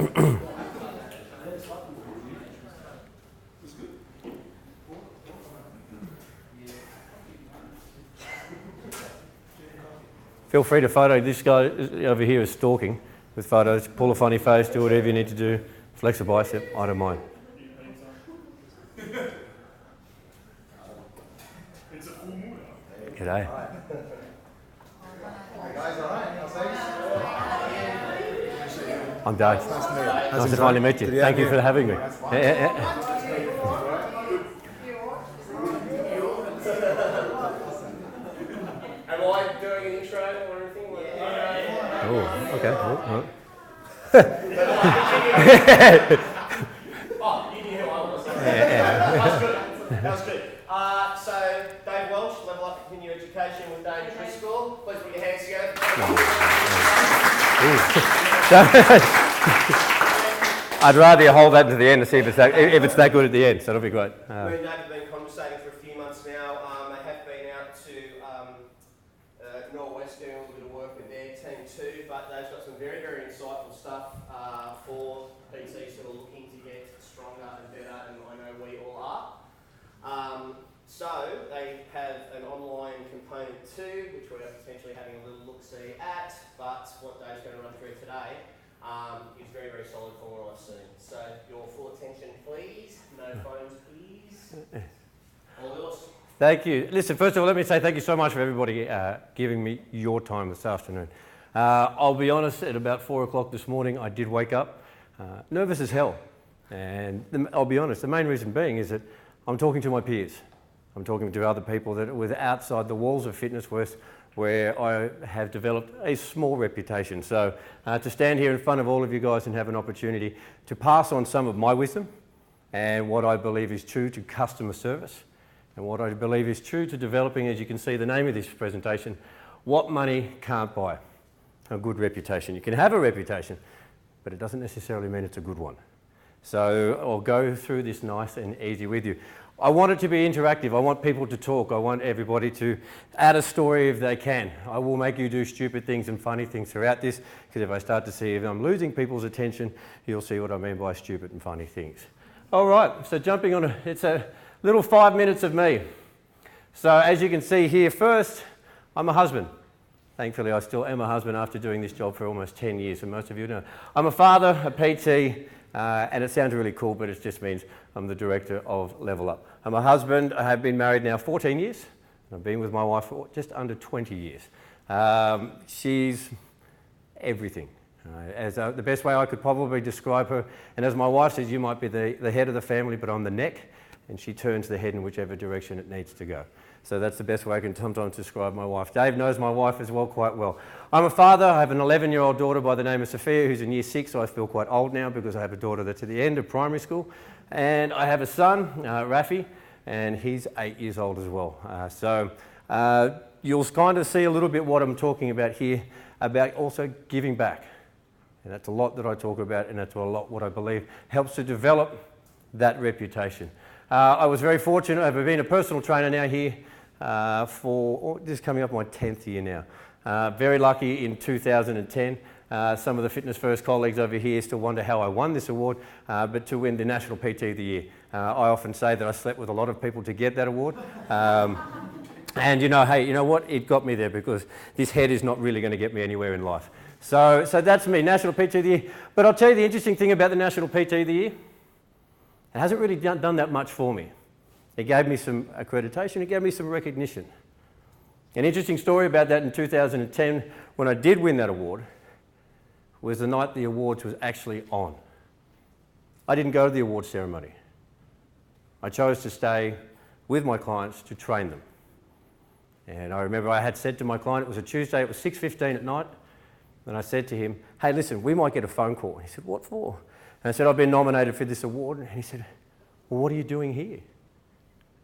Feel free to photo. This guy over here is stalking with photos. Pull a funny face, do whatever you need to do. Flex a bicep, I don't mind. G'day. I'm Dave. Nice to finally meet you. Thank you for having me. Am I doing an intro or anything? Oh, okay. Oh. Oh, you knew who I was. That's good. That's good. So, Dave Welch, Level Up Continuing Education with Dave Driscoll. Please put your hands together. I'd rather you hold that to the end to see if it's that good at the end, so that'll be great. Me and Dave have been conversating for a few months now. I have been out to Norwest doing a little bit of work with their team too, but they've got some very, very insightful stuff for PTs that are looking to get stronger and better, and I know we all are. So they have an online component too, which we are potentially having a little look-see at, but what Dave's going to run through today is very, very solid from what I've seen. So your full attention, please. No phones, please. All yours. Thank you. Listen, first of all, let me say thank you so much for everybody giving me your time this afternoon. I'll be honest, at about 4 o'clock this morning, I did wake up nervous as hell. And I'll be honest, the main reason being is that I'm talking to my peers. I'm talking to other people that were outside the walls of Fitness West, where I have developed a small reputation. So to stand here in front of all of you guys and have an opportunity to pass on some of my wisdom and what I believe is true to customer service and what I believe is true to developing, as you can see the name of this presentation, what money can't buy, a good reputation. You can have a reputation, but it doesn't necessarily mean it's a good one. So I'll go through this nice and easy with you. I want it to be interactive. I want people to talk. I want everybody to add a story if they can. I will make you do stupid things and funny things throughout this, because if I start to see if I'm losing people's attention, you'll see what I mean by stupid and funny things. All right, so jumping on, it's a little 5 minutes of me. So as you can see here, first, I'm a husband. Thankfully, I still am a husband after doing this job for almost 10 years, and most of you know. I'm a father, a PT, and it sounds really cool, but it just means I'm the director of Level Up. I'm a husband. I have been married now 14 years. I've been with my wife for just under 20 years. She's everything. The best way I could probably describe her, and as my wife says, you might be the head of the family, but I'm the neck, and she turns the head in whichever direction it needs to go. So that's the best way I can sometimes describe my wife. Dave knows my wife as well, quite well. I'm a father. I have an 11-year-old daughter by the name of Sophia, who's in year 6, so I feel quite old now because I have a daughter that's at the end of primary school. And I have a son, Rafi, and he's 8 years old as well. So you'll kind of see a little bit what I'm talking about here, about also giving back. And that's a lot that I talk about, and that's a lot what I believe helps to develop that reputation. I was very fortunate. I've been a personal trainer now here for this is coming up my 10th year now. Very lucky in 2010. Some of the Fitness First colleagues over here still wonder how I won this award, but to win the National PT of the Year. I often say that I slept with a lot of people to get that award. And hey, you know what? It got me there because this head is not really going to get me anywhere in life. So that's me, National PT of the Year. But I'll tell you the interesting thing about the National PT of the Year. It hasn't really done that much for me. It gave me some accreditation, it gave me some recognition. An interesting story about that in 2010, when I did win that award, was the night the awards was actually on. I didn't go to the award ceremony. I chose to stay with my clients to train them. And I remember I had said to my client, it was a Tuesday, it was 6:15 at night, and I said to him, hey, listen, we might get a phone call. And he said, what for? And I said, I've been nominated for this award. And he said, well, what are you doing here?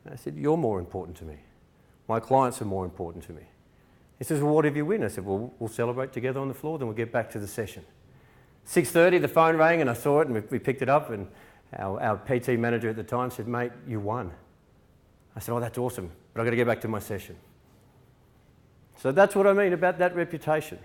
And I said, you're more important to me. My clients are more important to me. He says, well, what have you win? I said, well, we'll celebrate together on the floor, then we'll get back to the session. 6:30, the phone rang and I saw it and we picked it up, and our PT manager at the time said, mate, you won. I said, oh, that's awesome, but I've got to get back to my session. So that's what I mean about that reputation.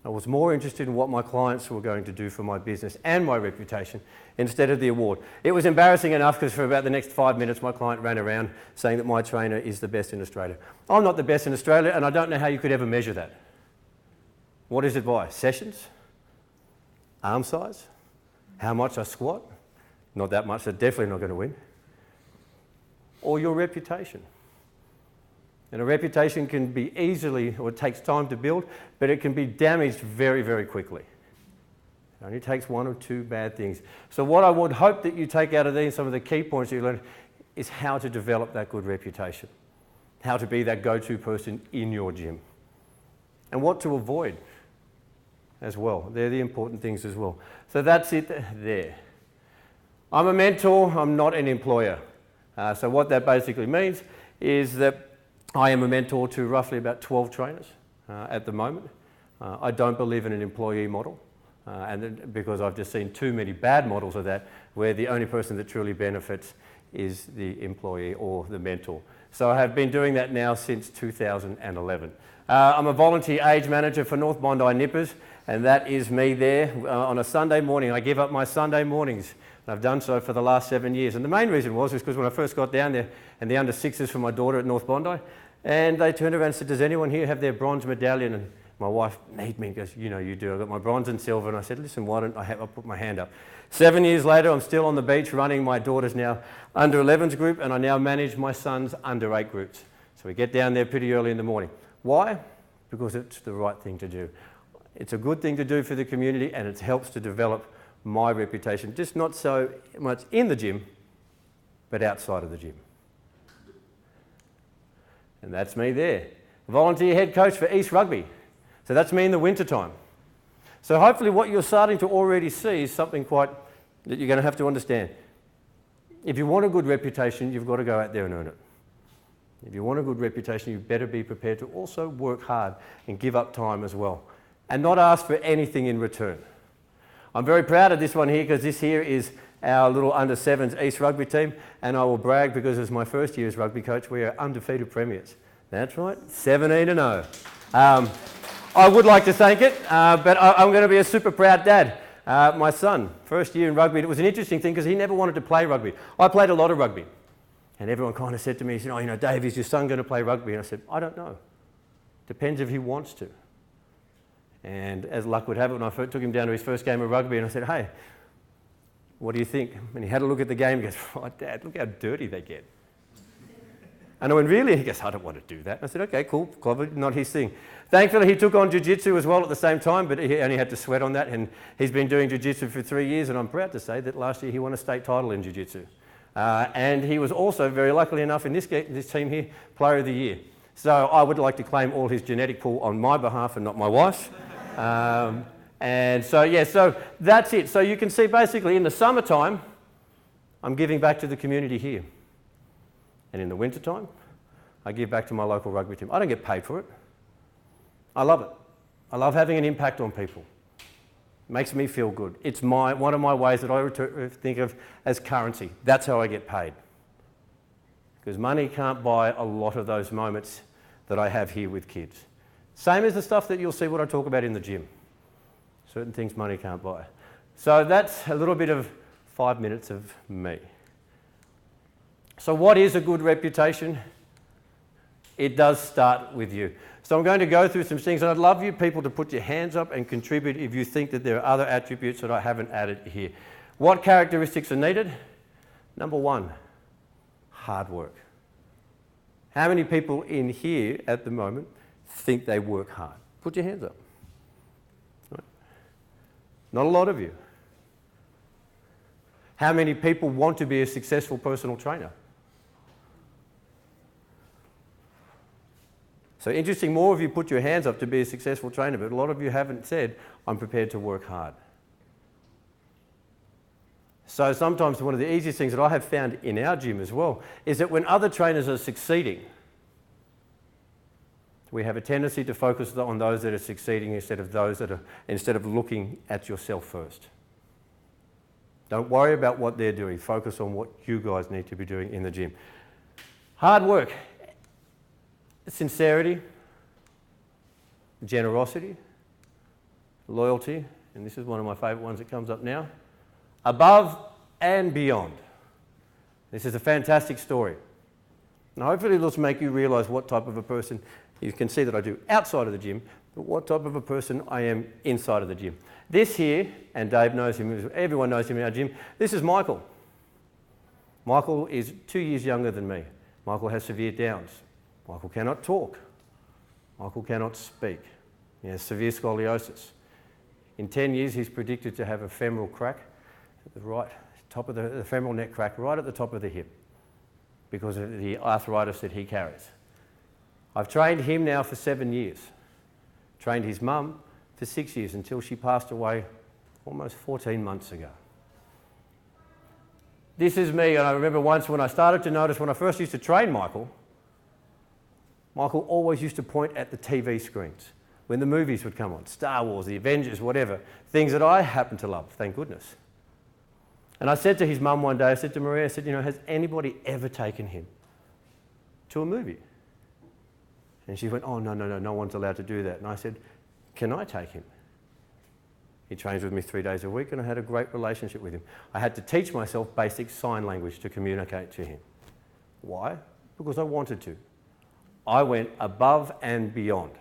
I was more interested in what my clients were going to do for my business and my reputation instead of the award. It was embarrassing enough because for about the next 5 minutes my client ran around saying that my trainer is the best in Australia. I'm not the best in Australia, and I don't know how you could ever measure that. What is it by? Sessions? Arm size? How much I squat? Not that much, so definitely not going to win. Or your reputation. And a reputation can be easily, or it takes time to build, but it can be damaged very, very quickly. It only takes one or two bad things. So what I would hope that you take out of these, some of the key points you learn, is how to develop that good reputation. How to be that go-to person in your gym. And what to avoid as well. They're the important things as well. So that's it there. I'm a mentor, I'm not an employer. So what that basically means is that I am a mentor to roughly about 12 trainers at the moment. I don't believe in an employee model, because I've just seen too many bad models of that where the only person that truly benefits is the employee or the mentor. So I have been doing that now since 2011. I'm a volunteer age manager for North Bondi Nippers, and that is me there on a Sunday morning. I give up my Sunday mornings. I've done so for the last 7 years. And the main reason was because when I first got down there, and the under sixes for my daughter at North Bondi, and they turned around and said, does anyone here have their bronze medallion? And my wife made me and goes, you know you do. I got my bronze and silver. And I said, listen, why don't I put my hand up. 7 years later, I'm still on the beach running my daughter's now under 11s group, and I now manage my son's under 8 groups. So we get down there pretty early in the morning. Why? Because it's the right thing to do. It's a good thing to do for the community, and it helps to develop my reputation, just not so much in the gym, but outside of the gym. And that's me there. Volunteer head coach for East Rugby. So that's me in the winter time. So hopefully what you're starting to already see is something quite that you're going to have to understand. If you want a good reputation, you've got to go out there and earn it. If you want a good reputation, you better be prepared to also work hard and give up time as well, and not ask for anything in return. I'm very proud of this one here because this here is our little under 7s East Rugby team, and I will brag because it's my first year as rugby coach. We are undefeated premiers. That's right, 17-0. I would like to thank it, but I'm going to be a super proud dad. My son, first year in rugby, it was an interesting thing because he never wanted to play rugby. I played a lot of rugby, and everyone kind of said to me, oh, you know, Dave, is your son going to play rugby? And I said, I don't know. Depends if he wants to. And as luck would have it, when I took him down to his first game of rugby, and I said, hey, what do you think? And he had a look at the game, he goes, oh, Dad, look how dirty they get. And I went, really? He goes, I don't want to do that. And I said, okay, cool, clever, not his thing. Thankfully, he took on jiu-jitsu as well at the same time, but he only had to sweat on that, and he's been doing jiu-jitsu for 3 years, and I'm proud to say that last year he won a state title in jiu-jitsu. And he was also, very luckily enough, in this team here, Player of the Year. So I would like to claim all his genetic pool on my behalf and not my wife's. And so, yeah, so that's it. So you can see basically in the summertime, I'm giving back to the community here. And in the wintertime, I give back to my local rugby team. I don't get paid for it. I love it. I love having an impact on people. It makes me feel good. It's one of my ways that I think of as currency. That's how I get paid. Because money can't buy a lot of those moments that I have here with kids. Same as the stuff that you'll see what I talk about in the gym. Certain things money can't buy. So that's a little bit of 5 minutes of me. So what is a good reputation? It does start with you. So I'm going to go through some things, and I'd love you people to put your hands up and contribute if you think that there are other attributes that I haven't added here. What characteristics are needed? Number 1, hard work. How many people in here at the moment think they work hard? Put your hands up. Right. Not a lot of you. How many people want to be a successful personal trainer? So interesting, more of you put your hands up to be a successful trainer, but a lot of you haven't said, I'm prepared to work hard. So sometimes one of the easiest things that I have found in our gym as well is that when other trainers are succeeding, we have a tendency to focus on those that are succeeding instead of looking at yourself first. Don't worry about what they're doing. Focus on what you guys need to be doing in the gym. Hard work, sincerity, generosity, loyalty, and this is one of my favourite ones that comes up now, above and beyond. This is a fantastic story. And hopefully it'll make you realise what type of a person, you can see that I do outside of the gym, but what type of a person I am inside of the gym. This here, and Dave knows him, everyone knows him in our gym, this is Michael. Michael is 2 years younger than me. Michael has severe Downs. Michael cannot talk. Michael cannot speak. He has severe scoliosis. In 10 years, he's predicted to have a femoral crack at the right top of the femoral neck crack right at the top of the hip because of the arthritis that he carries. I've trained him now for 7 years. Trained his mum for 6 years until she passed away almost 14 months ago. This is me, and I remember once when I started to notice, when I first used to train Michael, Michael always used to point at the TV screens when the movies would come on, Star Wars, the Avengers, whatever, things that I happen to love, thank goodness. And I said to his mum one day, I said to Maria, I said, has anybody ever taken him to a movie? And she went, oh, no one's allowed to do that. And I said, can I take him? He trains with me 3 days a week and I had a great relationship with him. I had to teach myself basic sign language to communicate to him. Why? Because I wanted to. I went above and beyond.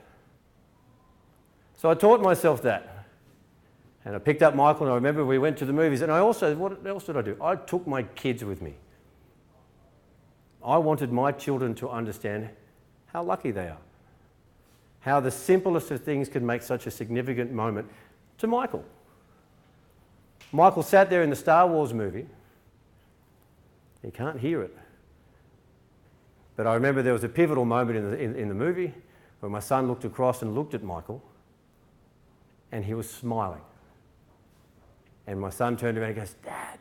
So I taught myself that. And I picked up Michael, and I remember we went to the movies. And I also, what else did I do? I took my kids with me. I wanted my children to understand how lucky they are. How the simplest of things can make such a significant moment to Michael. Michael sat there in the Star Wars movie. He can't hear it. But I remember there was a pivotal moment in the movie where my son looked across and looked at Michael, and he was smiling. And my son turned around and goes, Dad,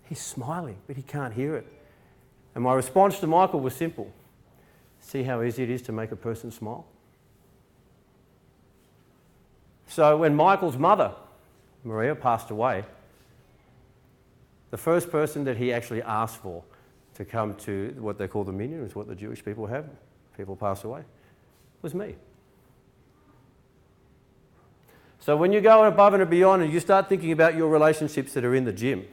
he's smiling, but he can't hear it. And my response to Michael was simple. See how easy it is to make a person smile? So when Michael's mother, Maria, passed away, the first person that he actually asked for to come to what they call the minyan, is what the Jewish people have, people pass away, was me. So when you go above and beyond and you start thinking about your relationships that are in the gym,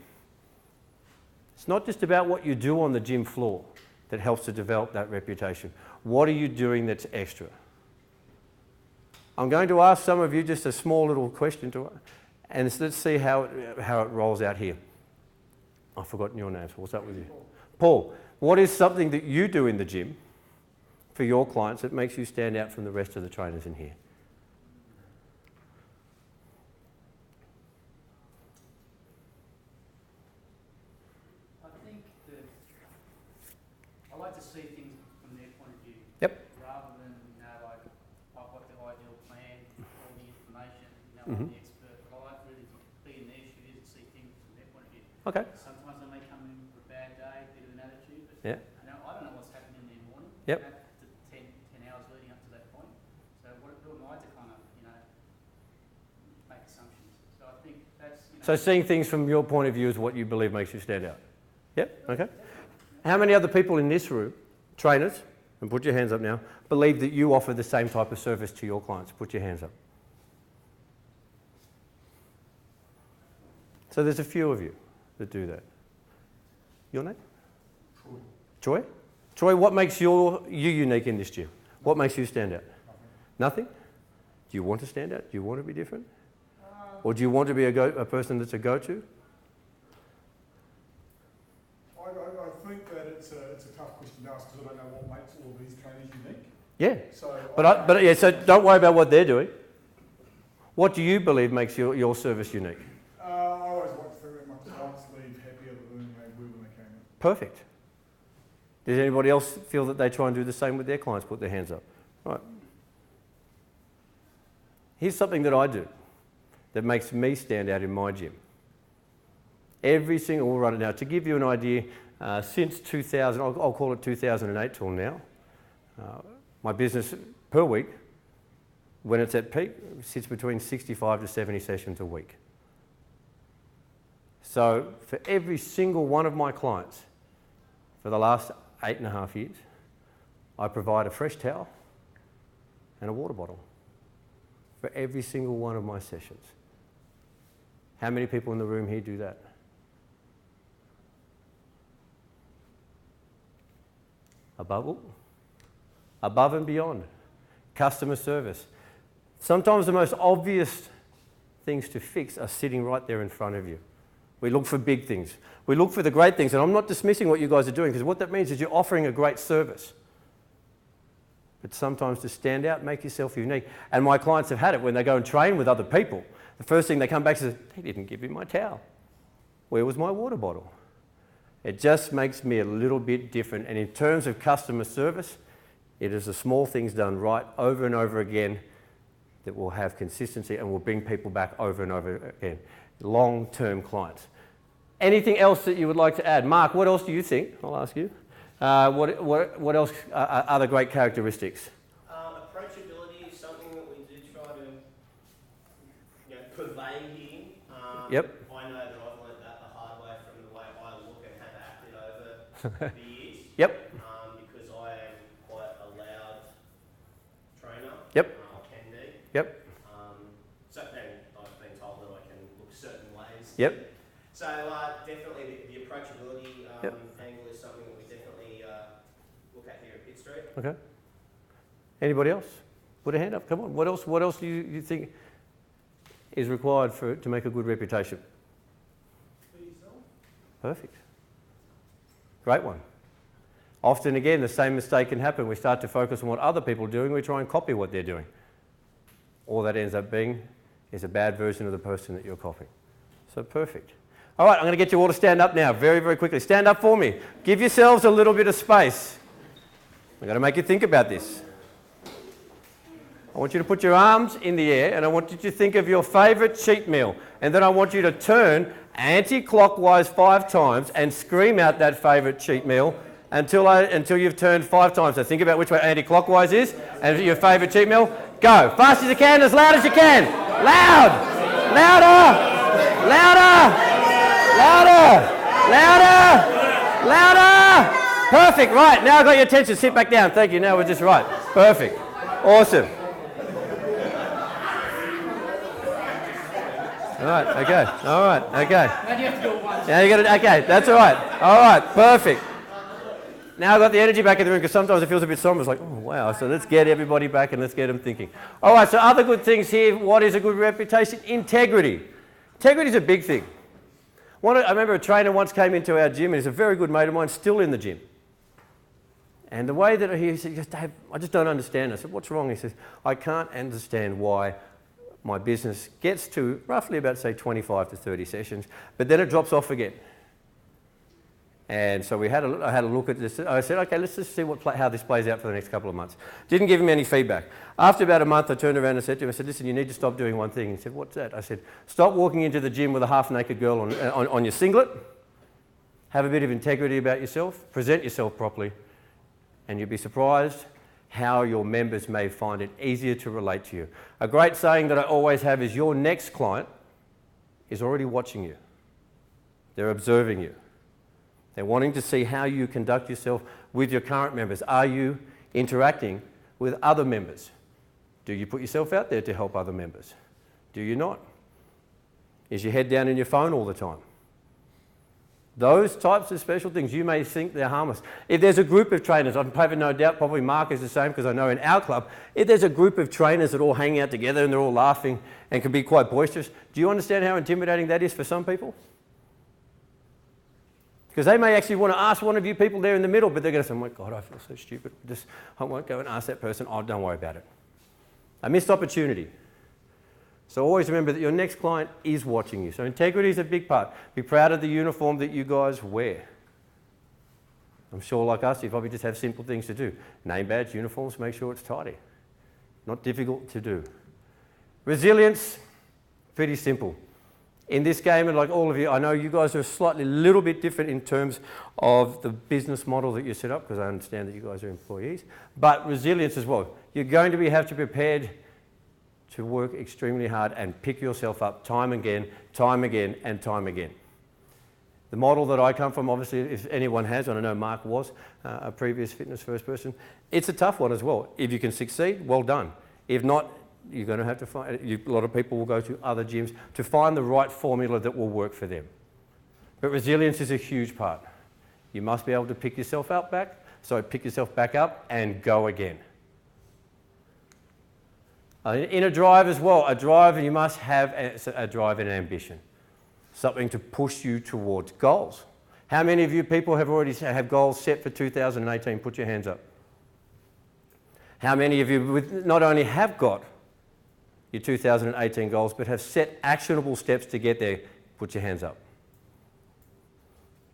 it's not just about what you do on the gym floor that helps to develop that reputation. What are you doing that's extra? I'm going to ask some of you just a small little question, and let's see how it rolls out here. I've forgotten your names. What's up with you? Paul, what is something that you do in the gym for your clients that makes you stand out from the rest of the trainers in here? I think that I like to see things from their point of view. Yep. Rather than, like, I've got the ideal plan, all the information, I'm the expert. But I like really to be in their shoes and see things from their point of view. Okay. Sometimes I may come in with a bad day, a bit of an attitude, but Yeah. I don't know what's happening in their morning. Yep. The 10 hours leading up to that point. So who am I to kind of, make assumptions? So I think that's, So seeing things from your point of view is what you believe makes you stand out? Yep, okay. How many other people in this room, trainers, and put your hands up now, believe that you offer the same type of service to your clients? Put your hands up. So there's a few of you that do that. Your name? Troy. Troy? Troy, what makes you unique in this gym? What makes you stand out? Nothing? Do you want to stand out? Do you want to be different? Or do you want to be a person that's a go-to? I think that it's a tough question to ask because I don't know what makes all of these trainers unique. Yeah. So so don't worry about what they're doing. What do you believe makes your service unique? I always like to think that my clients leave happier than they were when they came in. Perfect. Does anybody else feel that they try and do the same with their clients? Put their hands up. Right. Here's something that I do that makes me stand out in my gym. Every single, we'll run it now. To give you an idea, since 2000, I'll call it 2008 till now, my business per week, when it's at peak, sits between 65 to 70 sessions a week. So for every single one of my clients, for the last 8.5 years, I provide a fresh towel and a water bottle. for every single one of my sessions. How many people in the room here do that? Above and beyond. Customer service. Sometimes the most obvious things to fix are sitting right there in front of you. We look for big things. We look for the great things, and I'm not dismissing what you guys are doing, because what that means is you're offering a great service. But sometimes to stand out, make yourself unique. And my clients have had it when they go and train with other people. The first thing they come back and say, they didn't give me my towel. Where was my water bottle? It just makes me a little bit different. And in terms of customer service, it is the small things done right over and over again that will have consistency and will bring people back over and over again. Long-term clients. Anything else that you would like to add? Mark, what else do you think? I'll ask you. What else are other great characteristics? Approachability is something that we do try to convey here. Yep. I know that I've learned that the hard way from the way I look and have acted over the years. Yep. Because I am quite a loud trainer. Yep. I can be. Yep. So then I've been told that I can look certain ways. Yep. So definitely the approachability angle is something that we definitely look at here at Pitt Street. Okay. Anybody else? Put a hand up. Come on. What else do you think is required to make a good reputation? Be yourself. Perfect. Great one. Often, again, the same mistake can happen. We start to focus on what other people are doing. We try and copy what they're doing. All that ends up being is a bad version of the person that you're copying. So perfect. All right, I'm going to get you all to stand up now, very, very quickly. Stand up for me. Give yourselves a little bit of space. I've got to make you think about this. I want you to put your arms in the air, and I want you to think of your favourite cheat meal. And then I want you to turn anti-clockwise 5 times and scream out that favourite cheat meal until you've turned 5 times. So think about which way anti-clockwise is and your favourite cheat meal. Go. Fast as you can, as loud as you can. Loud. Louder. Louder. Louder. Louder. Louder. Perfect. Right. Now I've got your attention. Sit back down. Thank you. Now we're just right. Perfect. Awesome. All right, okay, all right, okay. Now you have to do it once. Now you got it, okay, that's all right, perfect. Now I've got the energy back in the room because sometimes it feels a bit somber. It's like, oh wow, so let's get everybody back and let's get them thinking. All right, so other good things here. What is a good reputation? Integrity. Integrity is a big thing. I remember a trainer once came into our gym, and he's a very good mate of mine, still in the gym. And the way that he said, Dave, I just don't understand. I said, what's wrong? He says, I can't understand why my business gets to roughly about, say, 25 to 30 sessions, but then it drops off again. And so I had a look at this. I said, okay, let's just see how this plays out for the next couple of months. Didn't give him any feedback. After about a month, I turned around and said to him, I said, listen, you need to stop doing one thing. He said, what's that? I said, stop walking into the gym with a half-naked girl on your singlet. Have a bit of integrity about yourself. Present yourself properly. And you'll be surprised how your members may find it easier to relate to you. A great saying that I always have is your next client is already watching you. They're observing you. They're wanting to see how you conduct yourself with your current members. Are you interacting with other members? Do you put yourself out there to help other members? Do you not? Is your head down in your phone all the time? Those types of special things, you may think they're harmless. If there's a group of trainers, I have no doubt probably Mark is the same because I know in our club, if there's a group of trainers that all hang out together and they're all laughing and can be quite boisterous, do you understand how intimidating that is for some people? Because they may actually want to ask one of you people there in the middle, but they're going to say, oh my God, I feel so stupid. I won't go and ask that person. Oh, don't worry about it. A missed opportunity. So always remember that your next client is watching you. So integrity is a big part. Be proud of the uniform that you guys wear. I'm sure like us, you probably just have simple things to do. Name badge, uniforms, make sure it's tidy. Not difficult to do. Resilience, pretty simple. In this game, and like all of you, I know you guys are slightly little bit different in terms of the business model that you set up, because I understand that you guys are employees, but resilience as well. You're going to have to be prepared to work extremely hard and pick yourself up time again, and time again. The model that I come from, obviously, if anyone has, and I know Mark was a previous Fitness First person, it's a tough one as well. If you can succeed, well done. If not, you're going to have to find, a lot of people will go to other gyms to find the right formula that will work for them. But resilience is a huge part. You must be able to pick yourself back up and go again. In a drive as well, a drive, you must have a drive and ambition, something to push you towards goals. How many of you people have already have goals set for 2018? Put your hands up. How many of you not only have got your 2018 goals, but have set actionable steps to get there? Put your hands up.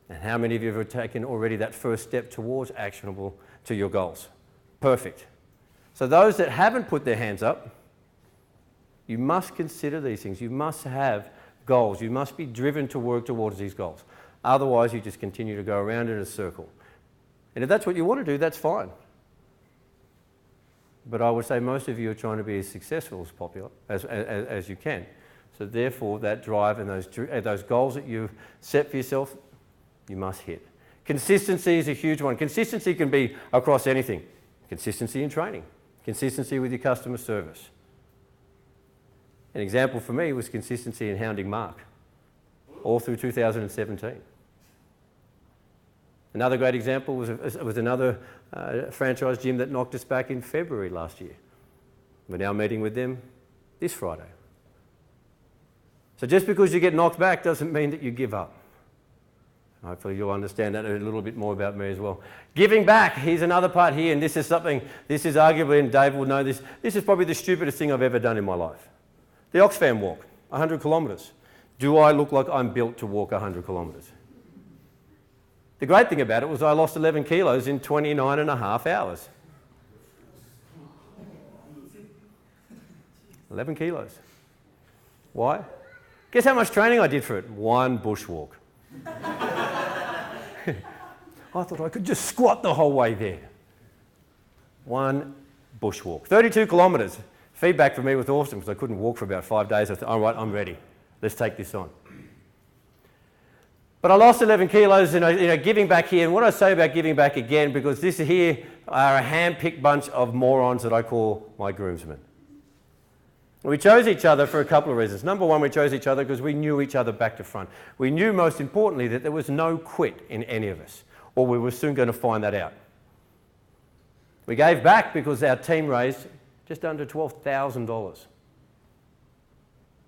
And how many of you have taken already that first step towards actionable to your goals? Perfect. So those that haven't put their hands up, you must consider these things. You must have goals. You must be driven to work towards these goals. Otherwise, you just continue to go around in a circle. And if that's what you want to do, that's fine. But I would say most of you are trying to be as successful as you can. So therefore, that drive and those goals that you've set for yourself, you must hit. Consistency is a huge one. Consistency can be across anything. Consistency in training. Consistency with your customer service. An example for me was consistency in hounding Mark, all through 2017. Another great example was another franchise gym that knocked us back in February last year. We're now meeting with them this Friday. So just because you get knocked back doesn't mean that you give up. Hopefully you'll understand that a little bit more about me as well. Giving back, here's another part here, and this is arguably, and Dave will know this is probably the stupidest thing I've ever done in my life. The Oxfam walk, 100 kilometres. Do I look like I'm built to walk 100 kilometres? The great thing about it was I lost 11 kilos in 29 and a half hours. 11 kilos. Why? Guess how much training I did for it? 1 bushwalk. I thought I could just squat the whole way there. 1 bushwalk. 32 kilometres. Feedback from me was awesome because I couldn't walk for about 5 days. I thought, all right, I'm ready. Let's take this on. But I lost 11 kilos in giving back here. And what I say about giving back again, because this here are a hand-picked bunch of morons that I call my groomsmen. We chose each other for a couple of reasons. Number one, we chose each other because we knew each other back to front. We knew, most importantly, that there was no quit in any of us, or we were soon going to find that out. We gave back because our team raised just under $12,000.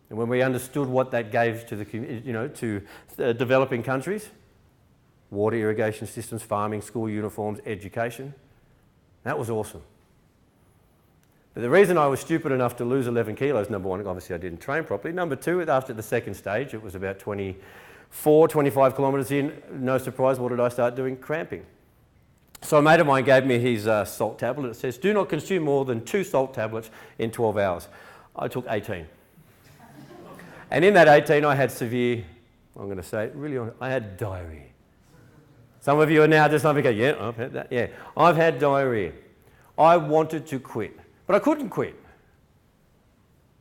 And when we understood what that gave to the developing countries, water, irrigation systems, farming, school uniforms, education, that was awesome. But the reason I was stupid enough to lose 11 kilos, number one, obviously I didn't train properly. Number two, after the second stage, it was about 24, 25 kilometres in. No surprise, what did I start doing? Cramping. So a mate of mine gave me his salt tablet. It says, do not consume more than 2 salt tablets in 12 hours. I took 18. And in that 18, I had severe, I'm going to say it really, I had diarrhea. Some of you are now just thinking, yeah, I've had that. Yeah, I've had diarrhea. I wanted to quit, but I couldn't quit.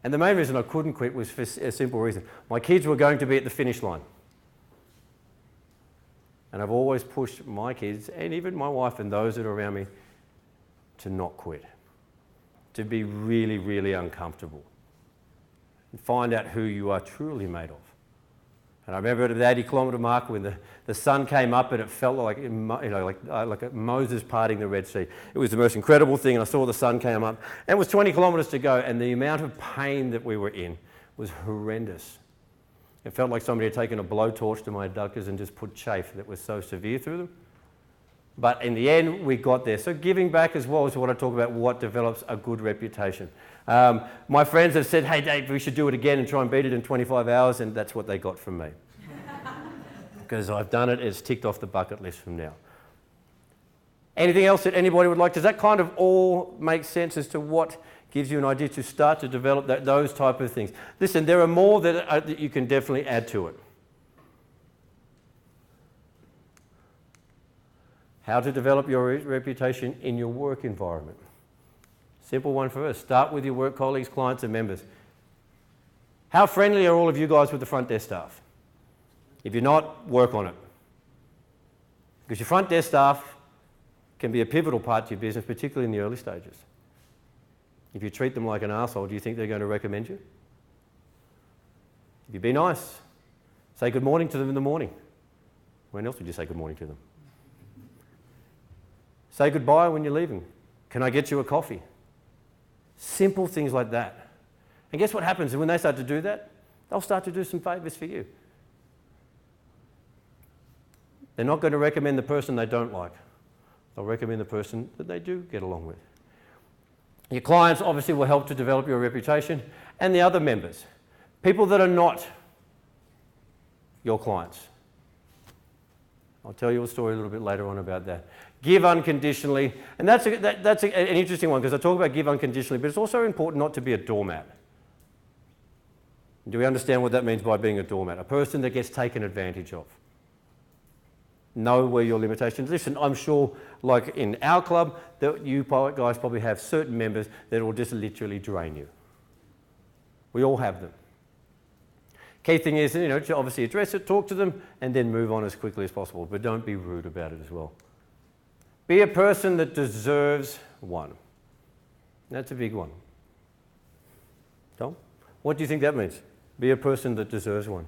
And the main reason I couldn't quit was for a simple reason. My kids were going to be at the finish line. And I've always pushed my kids, and even my wife and those that are around me, to not quit. To be really, really uncomfortable. And find out who you are truly made of. And I remember at the 80-kilometre mark when the sun came up and it felt like Moses parting the Red Sea. It was the most incredible thing, and I saw the sun came up. And it was 20 kilometres to go, and the amount of pain that we were in was horrendous. It felt like somebody had taken a blowtorch to my adductors and just put chafe that was so severe through them. But in the end, we got there. So giving back as well is what I talk about, what develops a good reputation. My friends have said, hey Dave, we should do it again and try and beat it in 25 hours, and that's what they got from me. Because I've done it, it's ticked off the bucket list from now. Anything else that anybody would like? Does that kind of all make sense as to what gives you an idea to start to develop those type of things? Listen, there are more that you can definitely add to it. How to develop your reputation in your work environment. Simple one for us. Start with your work colleagues, clients and members. How friendly are all of you guys with the front desk staff? If you're not, work on it. Because your front desk staff can be a pivotal part to your business, particularly in the early stages. If you treat them like an arsehole, do you think they're going to recommend you? If you be nice, say good morning to them in the morning. When else would you say good morning to them? Say goodbye when you're leaving. Can I get you a coffee? Simple things like that. And guess what happens? When they start to do that, they'll start to do some favours for you. They're not going to recommend the person they don't like. They'll recommend the person that they do get along with. Your clients obviously will help to develop your reputation, and the other members, people that are not your clients. I'll tell you a story a little bit later on about that. Give unconditionally, and that's an interesting one because I talk about give unconditionally, but it's also important not to be a doormat. Do we understand what that means by being a doormat? A person that gets taken advantage of. Know where your limitations. Listen, I'm sure, like in our club, that you guys probably have certain members that will just literally drain you. We all have them. Key thing is, to obviously address it, talk to them, and then move on as quickly as possible. But don't be rude about it as well. Be a person that deserves one. That's a big one. Tom, what do you think that means? Be a person that deserves one.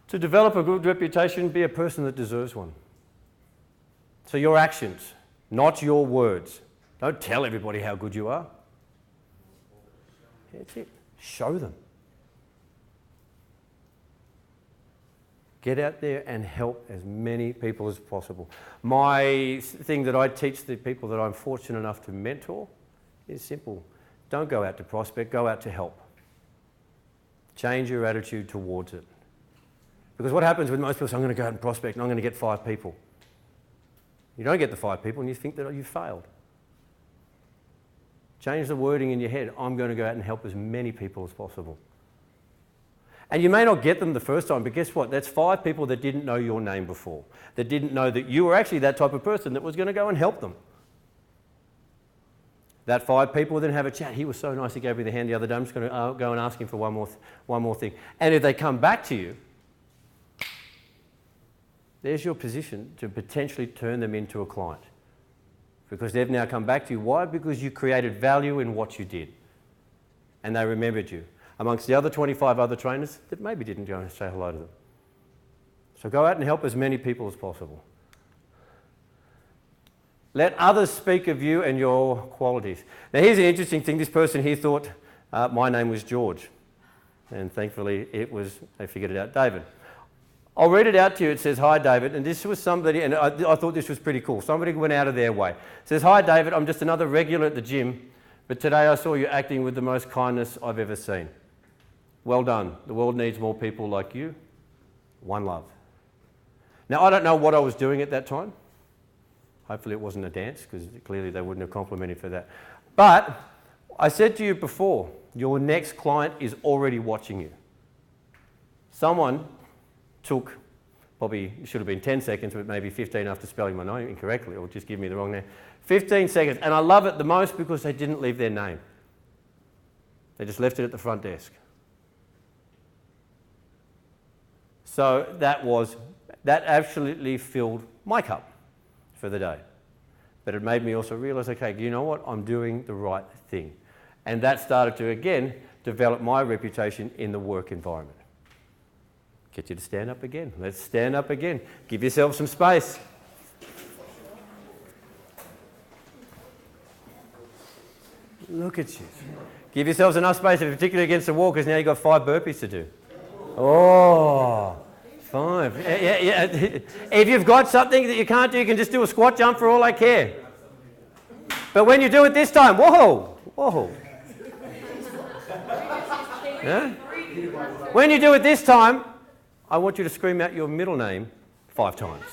To develop a good reputation, be a person that deserves one. So your actions, not your words. Don't tell everybody how good you are. That's it. Show them. Get out there and help as many people as possible. My thing that I teach the people that I'm fortunate enough to mentor is simple. Don't go out to prospect, go out to help. Change your attitude towards it. Because what happens with most people is, I'm going to go out and prospect and I'm going to get 5 people. You don't get the 5 people and you think that you've failed. Change the wording in your head. I'm going to go out and help as many people as possible. And you may not get them the first time, but guess what? That's 5 people that didn't know your name before, that didn't know that you were actually that type of person that was going to go and help them. That 5 people then have a chat. He was so nice, he gave me the hand the other day. I'm just going to go and ask him for one more thing. And if they come back to you, there's your position to potentially turn them into a client. Because they've now come back to you. Why? Because you created value in what you did. And they remembered you. Amongst the other 25 other trainers that maybe didn't go and say hello to them. So go out and help as many people as possible. Let others speak of you and your qualities. Now here's an interesting thing. This person here thought my name was George. And thankfully they figured it out, David. I'll read it out to you. It says, hi, David. And this was somebody, and I thought this was pretty cool. Somebody went out of their way. It says, hi, David. I'm just another regular at the gym, but today I saw you acting with the most kindness I've ever seen. Well done. The world needs more people like you. One love. Now, I don't know what I was doing at that time. Hopefully it wasn't a dance, because clearly they wouldn't have complimented for that. But I said to you before, your next client is already watching you. Someone took, probably should have been 10 seconds, but maybe 15 after spelling my name incorrectly, or just give me the wrong name. 15 seconds, and I love it the most because they didn't leave their name. They just left it at the front desk. So that absolutely filled my cup for the day. But it made me also realise, okay, you know what? I'm doing the right thing. And that started to, again, develop my reputation in the work environment. Get you to stand up again. Let's stand up again. Give yourself some space. Look at you. Give yourselves enough space, particularly against the wall, because now you've got 5 burpees to do. Oh, 5. Yeah. If you've got something that you can't do, you can just do a squat jump for all I care. But when you do it this time, whoa. Yeah? When you do it this time, I want you to scream out your middle name 5 times.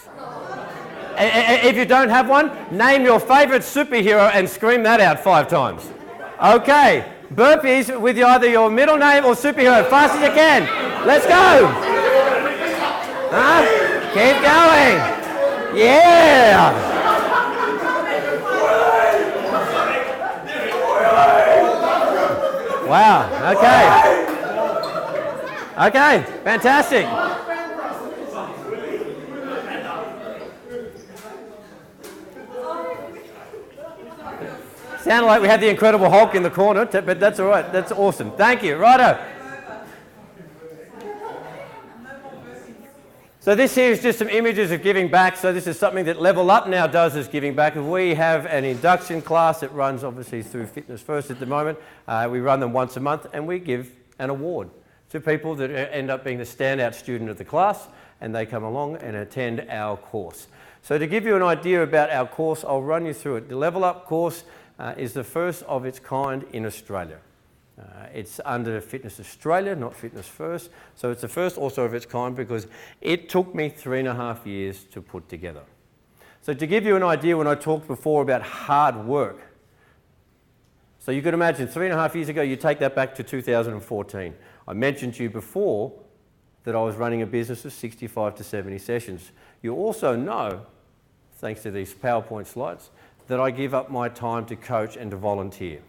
If you don't have one, name your favourite superhero and scream that out 5 times. Okay, burpees with either your middle name or superhero, fast as you can. Let's go. Keep going. Yeah. Wow, okay. Okay, fantastic. Sounded like we had the Incredible Hulk in the corner, but that's all right. That's awesome. Thank you. Righto. So this here is just some images of giving back. So this is something that Level Up now does, is giving back. We have an induction class that runs obviously through Fitness First at the moment. We run them once a month and we give an award to people that end up being the standout student of the class, and they come along and attend our course. So to give you an idea about our course, I'll run you through it. The Level Up course is the first of its kind in Australia. It's under Fitness Australia, not Fitness First. So it's the first also of its kind because it took me 3.5 years to put together. So to give you an idea, when I talked before about hard work, so you could imagine 3.5 years ago, you take that back to 2014. I mentioned to you before that I was running a business of 65 to 70 sessions. You also know, thanks to these PowerPoint slides, that I give up my time to coach and to volunteer.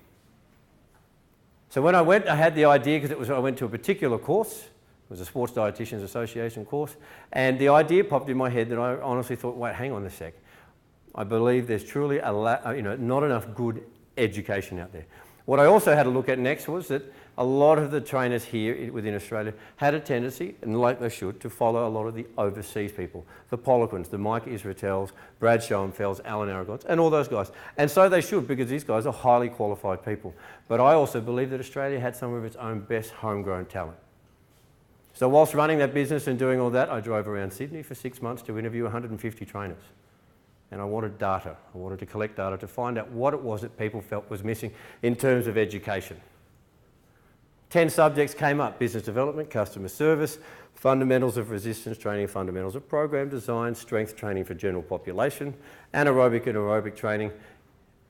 So when I went, I had the idea because I went to a particular course. It was a Sports Dietitians Association course, and the idea popped in my head that I honestly thought, wait, hang on a sec. I believe there's truly not enough good education out there. What I also had to look at next was that a lot of the trainers here within Australia had a tendency, and like they should, to follow a lot of the overseas people. The Poliquins, the Mike Israetels, Brad Schoenfelds, Alan Aragons, and all those guys. And so they should, because these guys are highly qualified people. But I also believe that Australia had some of its own best homegrown talent. So whilst running that business and doing all that, I drove around Sydney for 6 months to interview 150 trainers. And I wanted data. I wanted to collect data to find out what it was that people felt was missing in terms of education. 10 subjects came up: business development, customer service, fundamentals of resistance training, fundamentals of program design, strength training for general population, anaerobic and aerobic training,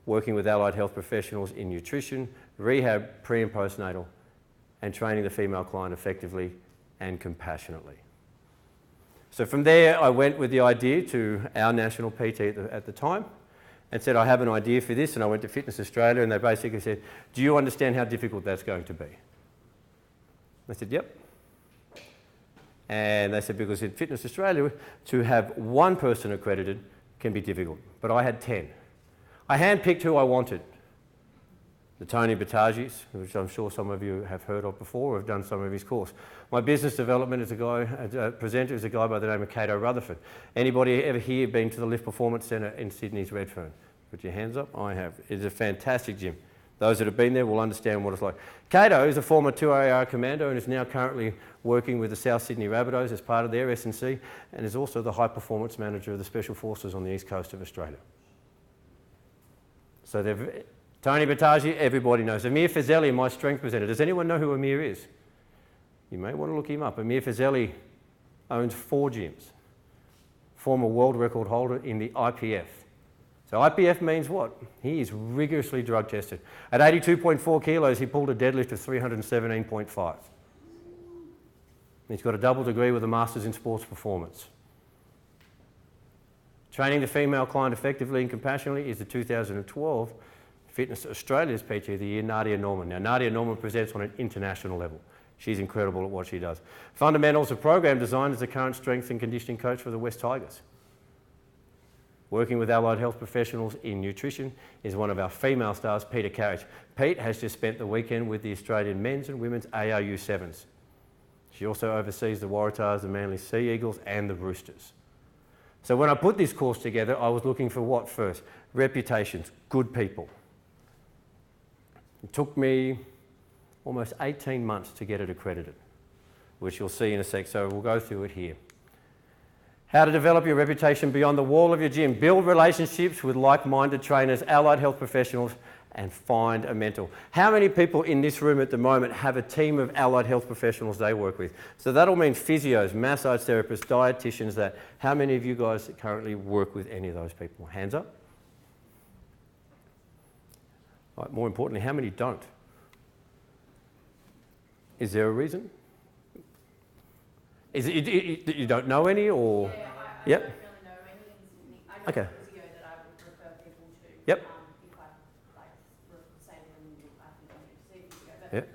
working with allied health professionals in nutrition, rehab, pre and postnatal, and training the female client effectively and compassionately. So from there, I went with the idea to our national PT at the time and said, I have an idea for this, and I went to Fitness Australia, and they basically said, do you understand how difficult that's going to be? I said, yep. And they said, because in Fitness Australia, to have one person accredited can be difficult. But I had 10. I handpicked who I wanted. The Tony Batagis, which I'm sure some of you have heard of before or have done some of his course. My business development is presenter is a guy by the name of Cato Rutherford. Anybody ever here been to the Lift Performance Centre in Sydney's Redfern? Put your hands up. I have. It's a fantastic gym. Those that have been there will understand what it's like. Cato is a former 2AR commando and is now currently working with the South Sydney Rabbitohs as part of their S&C, and is also the high performance manager of the Special Forces on the east coast of Australia. So Tony Batagi, everybody knows. Amir Fazeli, my strength presenter. Does anyone know who Amir is? You may want to look him up. Amir Fazeli owns 4 gyms. Former world record holder in the IPF. So IPF means what? He is rigorously drug tested. At 82.4 kilos, he pulled a deadlift of 317.5. He's got a double degree with a Masters in Sports Performance. Training the female client effectively and compassionately is the 2012 Fitness Australia's PT of the Year, Nadia Norman. Now, Nadia Norman presents on an international level. She's incredible at what she does. Fundamentals of program design is the current strength and conditioning coach for the West Tigers. Working with allied health professionals in nutrition is one of our female stars, Peta Carriage. Pete has just spent the weekend with the Australian men's and women's ARU 7s. She also oversees the Waratahs, the Manly Sea Eagles and the Roosters. So when I put this course together, I was looking for what first? Reputations, good people. It took me almost 18 months to get it accredited, which you'll see in a sec, so we'll go through it here. How to develop your reputation beyond the wall of your gym. Build relationships with like-minded trainers, allied health professionals, and find a mentor. How many people in this room at the moment have a team of allied health professionals they work with? So that'll mean physios, massage therapists, dietitians, that. How many of you guys currently work with any of those people? Hands up. Right, more importantly, how many don't? Is there a reason? Is it you don't know any, or? Yeah, I Yep. don't really know any in Sydney. I know Okay. a physio that I would refer people to. Yep. If I say to them, I think I need to see a physio. But Yep.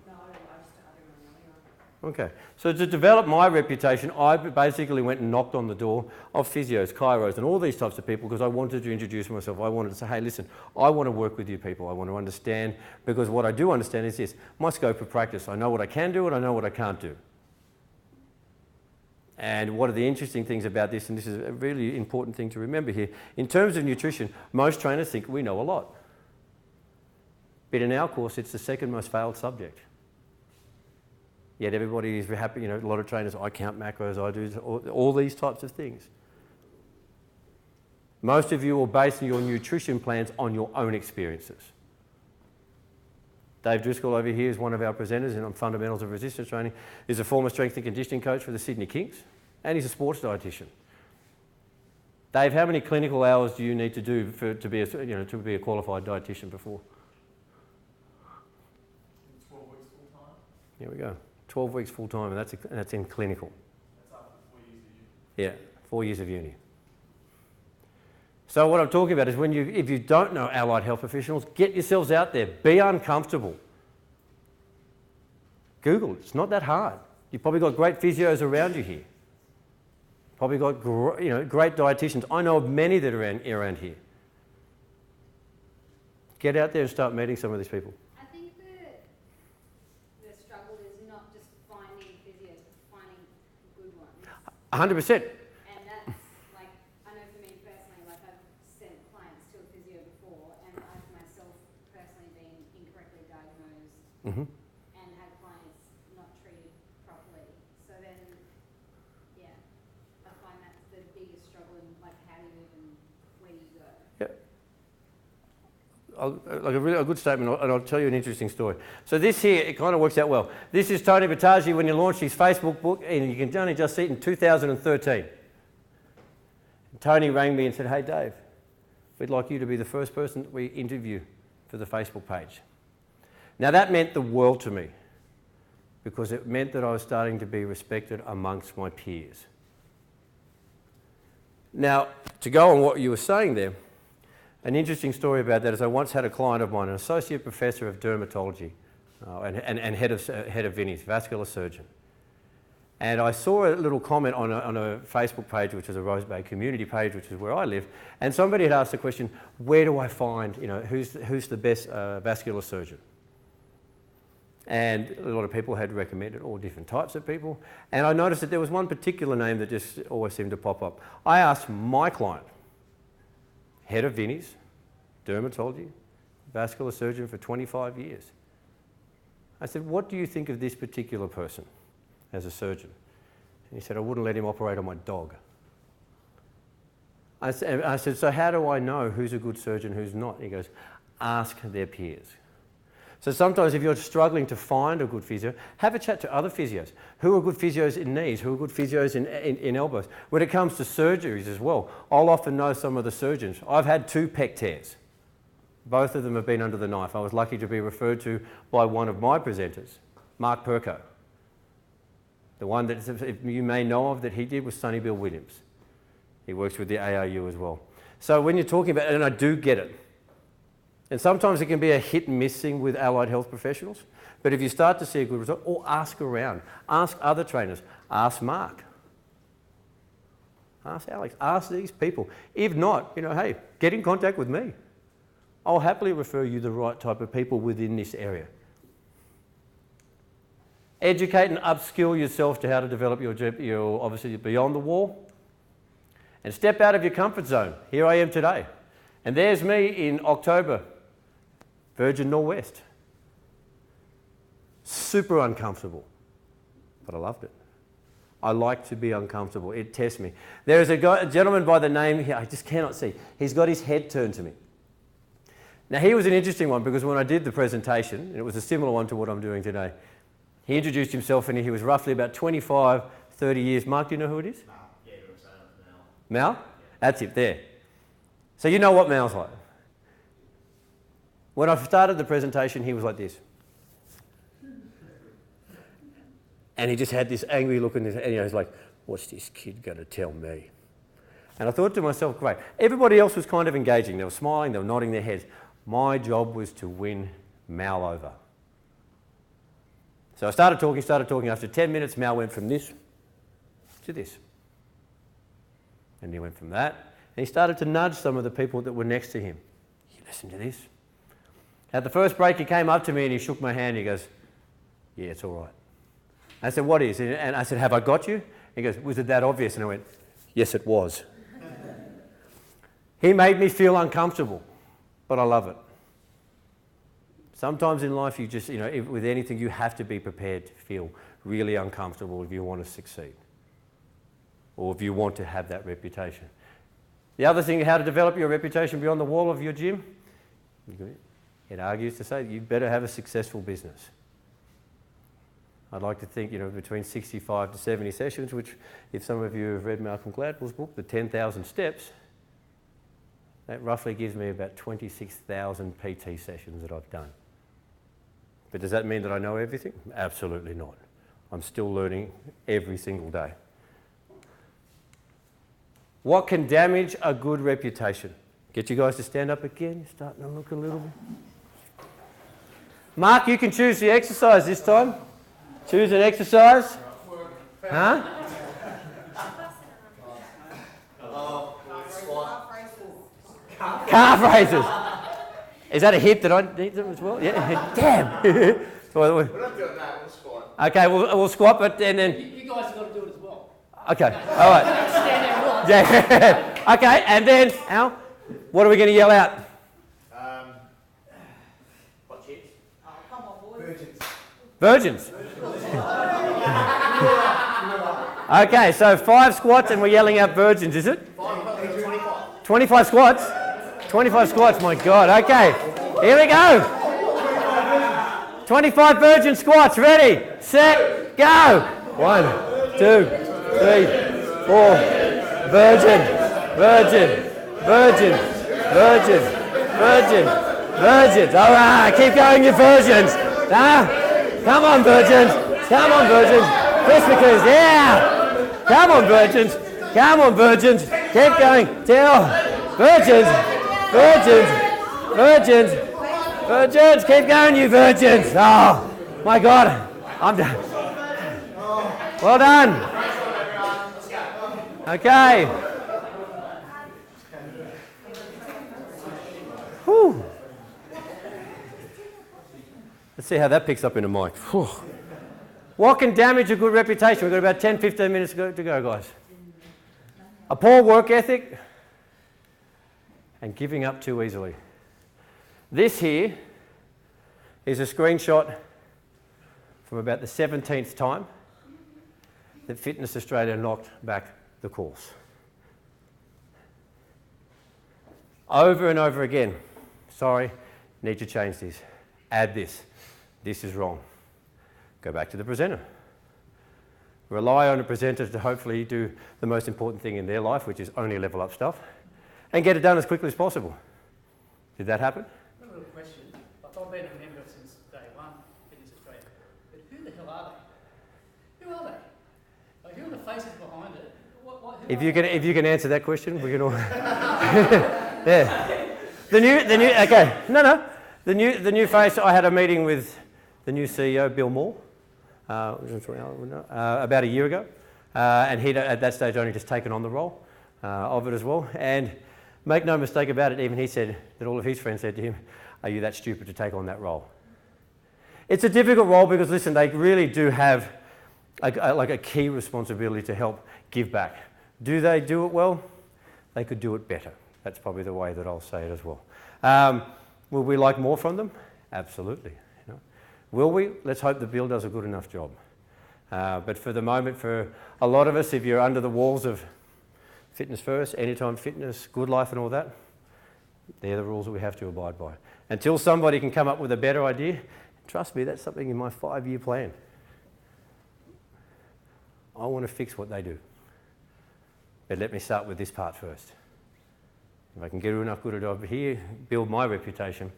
no, I don't really know anyone. Okay, so to develop my reputation, I basically went and knocked on the door of physios, chiros, and all these types of people because I wanted to introduce myself. I wanted to say, hey, listen, I want to work with you people. I want to understand, because what I do understand is this, my scope of practice. I know what I can do and I know what I can't do. And one of the interesting things about this, and this is a really important thing to remember here, in terms of nutrition, most trainers think we know a lot. But in our course, it's the second most failed subject. Yet everybody is happy, you know, a lot of trainers, I count macros, I do all these types of things. Most of you are basing your nutrition plans on your own experiences. Dave Driscoll over here is one of our presenters on fundamentals of resistance training. He's a former strength and conditioning coach for the Sydney Kings, and he's a sports dietitian. Dave, how many clinical hours do you need to do to be a qualified dietitian before? 12 weeks full time. Here we go. 12 weeks full time, and that's in clinical. That's after 4 years of uni. Yeah, 4 years of uni. So what I'm talking about is if you don't know allied health professionals, get yourselves out there. Be uncomfortable. Google it. It's not that hard. You've probably got great physios around you here. Probably got great dietitians. I know of many that are around here. Get out there and start meeting some of these people. I think the struggle is not just finding physios, but finding good ones. 100%. And that's like, I know for me personally, like I've sent clients to a physio before, and I've myself personally been incorrectly diagnosed Mm-hmm. and had clients not treated properly. So then, yeah, I find that's the biggest struggle in like how do you even, where do you go? A good statement, and I'll tell you an interesting story. So this here, it kind of works out well. This is Tony Battaglia when he launched his Facebook book, and you can only just see it in 2013. Tony rang me and said, hey Dave, we'd like you to be the first person that we interview for the Facebook page. Now that meant the world to me, because it meant that I was starting to be respected amongst my peers. Now, to go on what you were saying there, an interesting story about that is I once had a client of mine, an associate professor of dermatology and head of Vinnie's, vascular surgeon. And I saw a little comment on a Facebook page, which is a Rose Bay community page, which is where I live, and somebody had asked the question, where do I find, who's the best vascular surgeon? And a lot of people had recommended all different types of people, and I noticed that there was one particular name that just always seemed to pop up. I asked my client, head of Vinnie's, dermatology, vascular surgeon for 25 years. I said, what do you think of this particular person as a surgeon? And he said, I wouldn't let him operate on my dog. I said, so how do I know who's a good surgeon, who's not? He goes, ask their peers. So sometimes if you're struggling to find a good physio, have a chat to other physios. Who are good physios in knees? Who are good physios in elbows? When it comes to surgeries as well, I'll often know some of the surgeons. I've had 2 pec tears. Both of them have been under the knife. I was lucky to be referred to by one of my presenters, Mark Perko. The one that you may know of that he did was Sonny Bill Williams. He works with the ARU as well. So when you're talking about, and I do get it, and sometimes it can be a hit and miss thing with allied health professionals, but if you start to see a good result, or ask around, ask other trainers, ask Mark, ask Alex, ask these people. If not, hey, get in contact with me. I'll happily refer you the right type of people within this area. Educate and upskill yourself to how to develop your obviously beyond the wall, and step out of your comfort zone. Here I am today, and there's me in October, Virgin Norwest. Super uncomfortable, but I loved it. I like to be uncomfortable. It tests me. There is a gentleman by the name here, I just cannot see. He's got his head turned to me. Now he was an interesting one because when I did the presentation, and it was a similar one to what I'm doing today, he introduced himself and he was roughly about 25, 30 years. Mark, do you know who it is? Yeah, you were saying it, Mal? Mel. Yeah. That's it, there. So you know what Mal's like. When I started the presentation, he was like this. And he just had this angry look in his, and he's like, what's this kid going to tell me? And I thought to myself, great. Everybody else was kind of engaging. They were smiling, they were nodding their heads. My job was to win Mal over. So So I started talking. After 10 minutes, Mal went from this to this. And he went from that, and he started to nudge some of the people that were next to him. You listen to this. At the first break, he came up to me and he shook my hand. He goes, yeah, it's all right. I said, what is? And I said, have I got you? He goes, was it that obvious? And I went, yes, it was. He made me feel uncomfortable, but I love it. Sometimes in life, you just, with anything, you have to be prepared to feel really uncomfortable if you want to succeed or if you want to have that reputation. The other thing, how to develop your reputation beyond the wall of your gym, it argues to say you better have a successful business. I'd like to think, between 65 to 70 sessions, which if some of you have read Malcolm Gladwell's book, The 10,000 Steps, that roughly gives me about 26,000 PT sessions that I've done. But does that mean that I know everything? Absolutely not. I'm still learning every single day. What can damage a good reputation? Get you guys to stand up again. You're starting to look a little bit. Mark, you can choose the exercise this time. Choose an exercise. Huh? Calf raises. Is that a hip that I need them as well? Yeah. Damn. We're not doing that, we'll squat. Okay, we'll squat, but and then. You guys have got to do it as well. Okay. All right. Stand there, right? Yeah. Okay, and then Al, what are we going to yell out? What cheers? Virgins. Okay, so 5 squats and we're yelling out virgins, is it? 25. 25 squats? 25 squats, my God. Okay, here we go. 25 virgin squats. Ready, set, go. 1, 2, 3, 4. Virgin, virgin, virgin, virgin, virgin, virgins. All right, keep going, you virgins. Come on, virgins. Come on, virgins. Christmas, yeah. Come on, virgins. Come on, virgins. Keep going. Virgins. Virgins. Virgins. Virgins. Keep going, you virgins. Oh, my God. I'm done. Well done. Okay. Whew. Let's see how that picks up in a mic. Whew. What can damage a good reputation? We've got about 10, 15 minutes to go, guys. A poor work ethic and giving up too easily. This here is a screenshot from about the 17th time that Fitness Australia knocked back the course. Over and over again. Sorry, need to change this. Add this. This is wrong. Go back to the presenter. Rely on a presenter to hopefully do the most important thing in their life, which is only level up stuff, and get it done as quickly as possible. Did that happen? I've got a little question. Like, I've been a member since day one, Fitness Australia. But who the hell are they? Who are they? Like, who are the faces behind it? If you can answer that question, we can all. Yeah. The new face. I had a meeting with the new CEO, Bill Moore, about a year ago, and he'd at that stage only just taken on the role of it as well. And make no mistake about it, even he said that all of his friends said to him, "Are you that stupid to take on that role?" It's a difficult role because, listen, they really do have a key responsibility to help give back. Do they do it well? They could do it better. That's probably the way that I'll say it as well. Will we like more from them? Absolutely. Will we? Let's hope that Bill does a good enough job. But for the moment, for a lot of us, if you're under the walls of Fitness First, Anytime Fitness, Good Life and all that, they're the rules that we have to abide by. Until somebody can come up with a better idea, trust me, that's something in my 5-year plan. I want to fix what they do. But let me start with this part first. If I can get enough good at over here, build my reputation,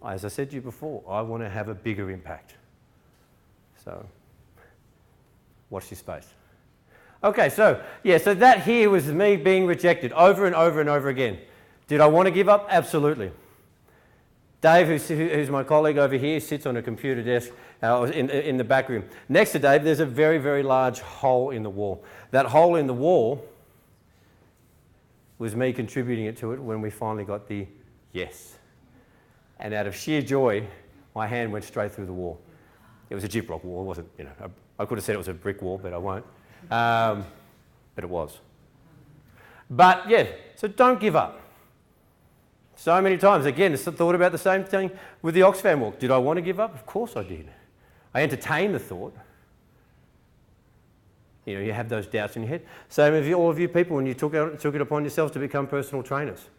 as I said to you before, I want to have a bigger impact. So, watch this space. Okay, so that here was me being rejected over and over and over again. Did I want to give up? Absolutely. Dave, who's my colleague over here, sits on a computer desk in the back room. Next to Dave, there's a very, very large hole in the wall. That hole in the wall was me contributing to it when we finally got the yes. And out of sheer joy, my hand went straight through the wall. It was a gyprock wall, it wasn't, I could have said it was a brick wall, but I won't. But it was. But yeah, so don't give up. So many times, again, I thought about the same thing with the Oxfam walk. Did I want to give up? Of course I did. I entertained the thought. You have those doubts in your head. Same with all of you people when you took it upon yourselves to become personal trainers.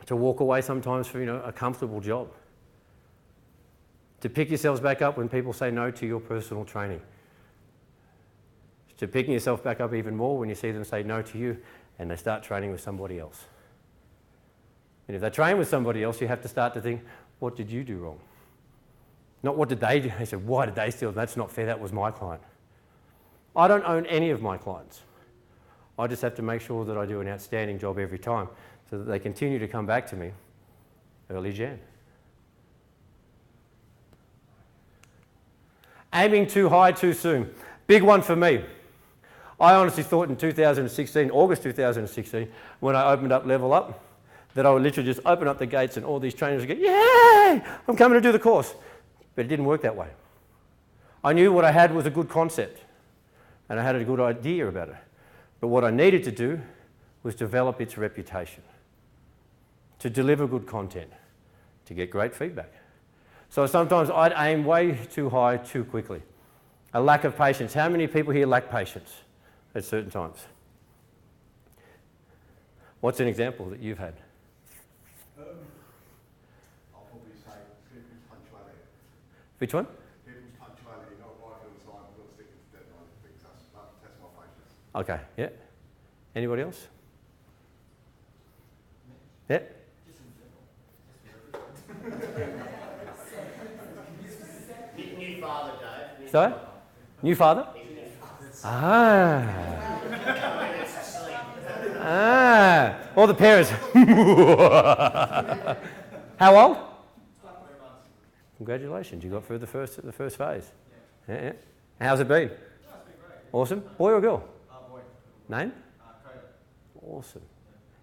To walk away sometimes for a comfortable job. To pick yourselves back up when people say no to your personal training. To picking yourself back up even more when you see them say no to you and they start training with somebody else. And if they train with somebody else, you have to start to think, what did you do wrong? Not what did they do. They said, why did they steal? That's not fair, that was my client. I don't own any of my clients. I just have to make sure that I do an outstanding job every time so that they continue to come back to me early Jan. Aiming too high too soon. Big one for me. I honestly thought in 2016, August 2016, when I opened up Level Up, that I would literally just open up the gates and all these trainers would go, yay, I'm coming to do the course. But it didn't work that way. I knew what I had was a good concept and I had a good idea about it. But what I needed to do was develop its reputation, to deliver good content, to get great feedback. So sometimes I'd aim way too high too quickly. A lack of patience. How many people here lack patience at certain times? What's an example that you've had? I'll probably say people's punctuality. Which one? People's punctuality, not working on time, not sticking to deadlines, things that's my patience. Okay, yeah. Anybody else? Yeah? New father, Dave. Sorry? New father? Ah. Ah. All the parents. How old? Congratulations, you got through the first phase. Yeah. How's it been? Awesome. Boy or girl? Boy. Name? Awesome.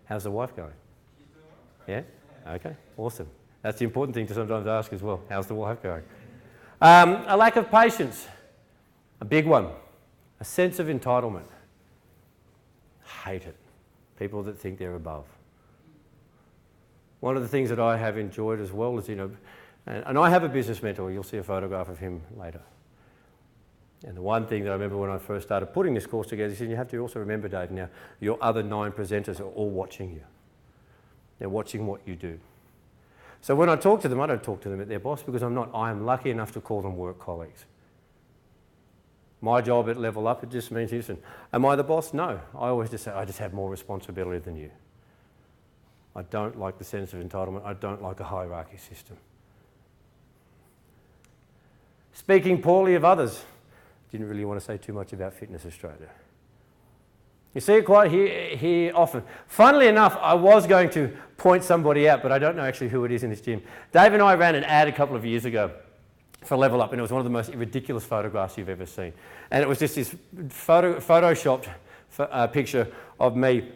How's the wife going? Yeah? Okay, awesome. That's the important thing to sometimes ask as well. How's the wife going? A lack of patience. A big one. A sense of entitlement. Hate it. People that think they're above. One of the things that I have enjoyed as well is, and I have a business mentor, you'll see a photograph of him later. And the one thing that I remember when I first started putting this course together, he said, you have to also remember, Dave, now, your other 9 presenters are all watching you. They're watching what you do. So when I talk to them, I don't talk to them at their boss because I am lucky enough to call them work colleagues. My job at Level Up, it just means, listen, am I the boss? No. I always just say, I just have more responsibility than you. I don't like the sense of entitlement. I don't like a hierarchy system. Speaking poorly of others. Didn't really want to say too much about Fitness Australia. You see it quite here often. Funnily enough, I was going to point somebody out, but I don't know actually who it is in this gym. Dave and I ran an ad a couple of years ago for Level Up, and it was one of the most ridiculous photographs you've ever seen. And it was just this photoshopped picture of me.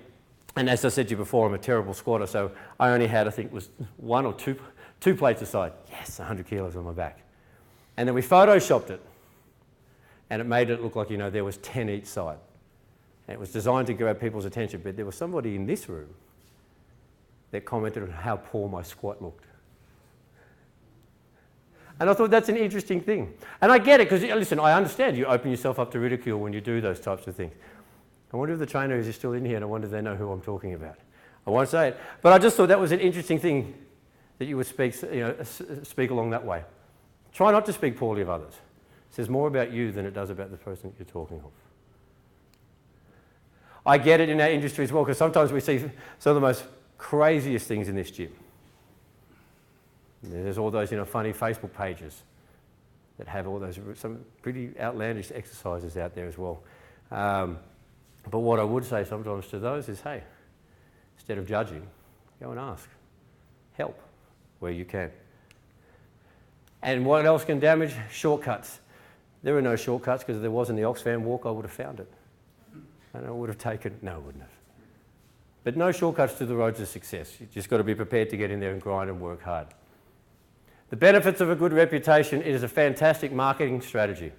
And as I said to you before, I'm a terrible squatter, so I only had, I think it was 1 or 2 plates aside. Yes, 100 kilos on my back. And then we photoshopped it. And it made it look like, there was 10 each side. And it was designed to grab people's attention, but there was somebody in this room that commented on how poor my squat looked. And I thought that's an interesting thing. And I get it, because listen, I understand you open yourself up to ridicule when you do those types of things. I wonder if the trainer is still in here, and I wonder if they know who I'm talking about. I won't say it, but I just thought that was an interesting thing that you would speak along that way. Try not to speak poorly of others. It says more about you than it does about the person that you're talking of. I get it in our industry as well, because sometimes we see some of the most craziest things in this gym. There's all those funny Facebook pages that have all those some pretty outlandish exercises out there as well. But what I would say sometimes to those is, hey, instead of judging, go and ask. Help. where you can. And what else can damage? Shortcuts. There are no shortcuts, because if there wasn't the Oxfam walk, I would have found it. And I would have taken, no, I wouldn't have. But no shortcuts to the road to success. You've just got to be prepared to get in there and grind and work hard. The benefits of a good reputation, it is a fantastic marketing strategy.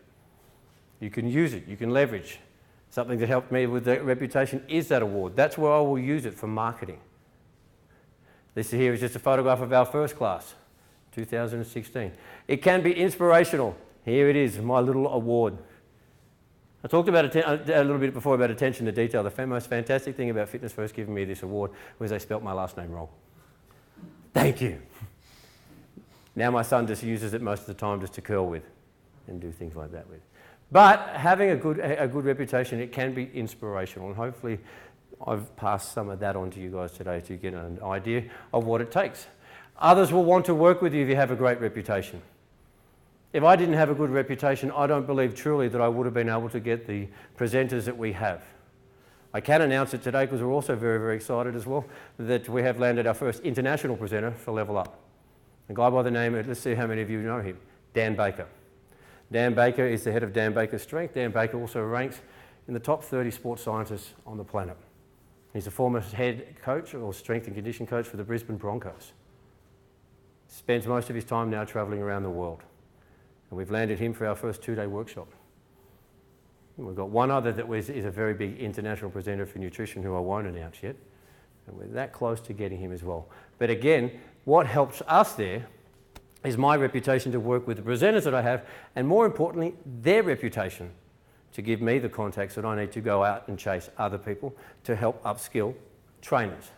You can use it, you can leverage. Something that helped me with that reputation is that award. That's where I will use it for marketing. This here is just a photograph of our first class, 2016. It can be inspirational. Here it is, my little award. I talked about a little bit before about attention to detail. The most fantastic thing about Fitness First giving me this award was they spelt my last name wrong. Thank you. Now my son just uses it most of the time just to curl with and do things like that with. But having a good reputation, it can be inspirational, and hopefully I've passed some of that on to you guys today to get an idea of what it takes. Others will want to work with you if you have a great reputation. If I didn't have a good reputation, I don't believe truly that I would have been able to get the presenters that we have. I can announce it today because we're also very, very excited as well that we have landed our first international presenter for Level Up. A guy by the name of, let's see how many of you know him, Dan Baker. Dan Baker is the head of Dan Baker Strength. Dan Baker also ranks in the top 30 sports scientists on the planet. He's a former head coach or strength and condition coach for the Brisbane Broncos. Spends most of his time now travelling around the world. And we've landed him for our first 2-day workshop. And we've got one other that is a very big international presenter for nutrition who I won't announce yet. And we're that close to getting him as well. But again, what helps us there is my reputation to work with the presenters that I have, and more importantly, their reputation to give me the contacts that I need to go out and chase other people to help upskill trainers.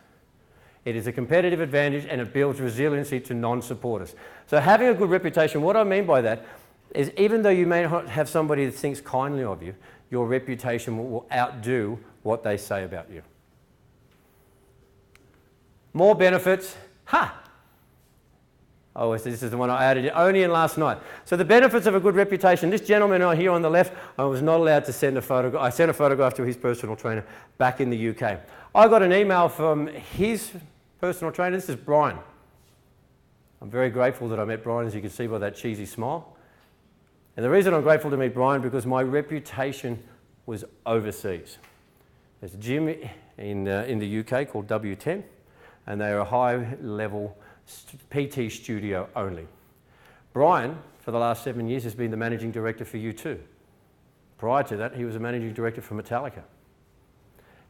It is a competitive advantage and it builds resiliency to non-supporters. So having a good reputation, what I mean by that is even though you may not have somebody that thinks kindly of you, your reputation will outdo what they say about you. More benefits. Ha! Oh, this is the one I added only in last night. So the benefits of a good reputation. This gentleman here on the left, I was not allowed to send a photograph. I sent a photograph to his personal trainer back in the UK. I got an email from his personal trainer. This is Brian. I'm very grateful that I met Brian, as you can see by that cheesy smile. And the reason I'm grateful to meet Brian because my reputation was overseas. There's a gym in the UK called W10, and they are a high-level PT studio only. Brian, for the last 7 years, has been the managing director for U2. Prior to that, he was a managing director for Metallica.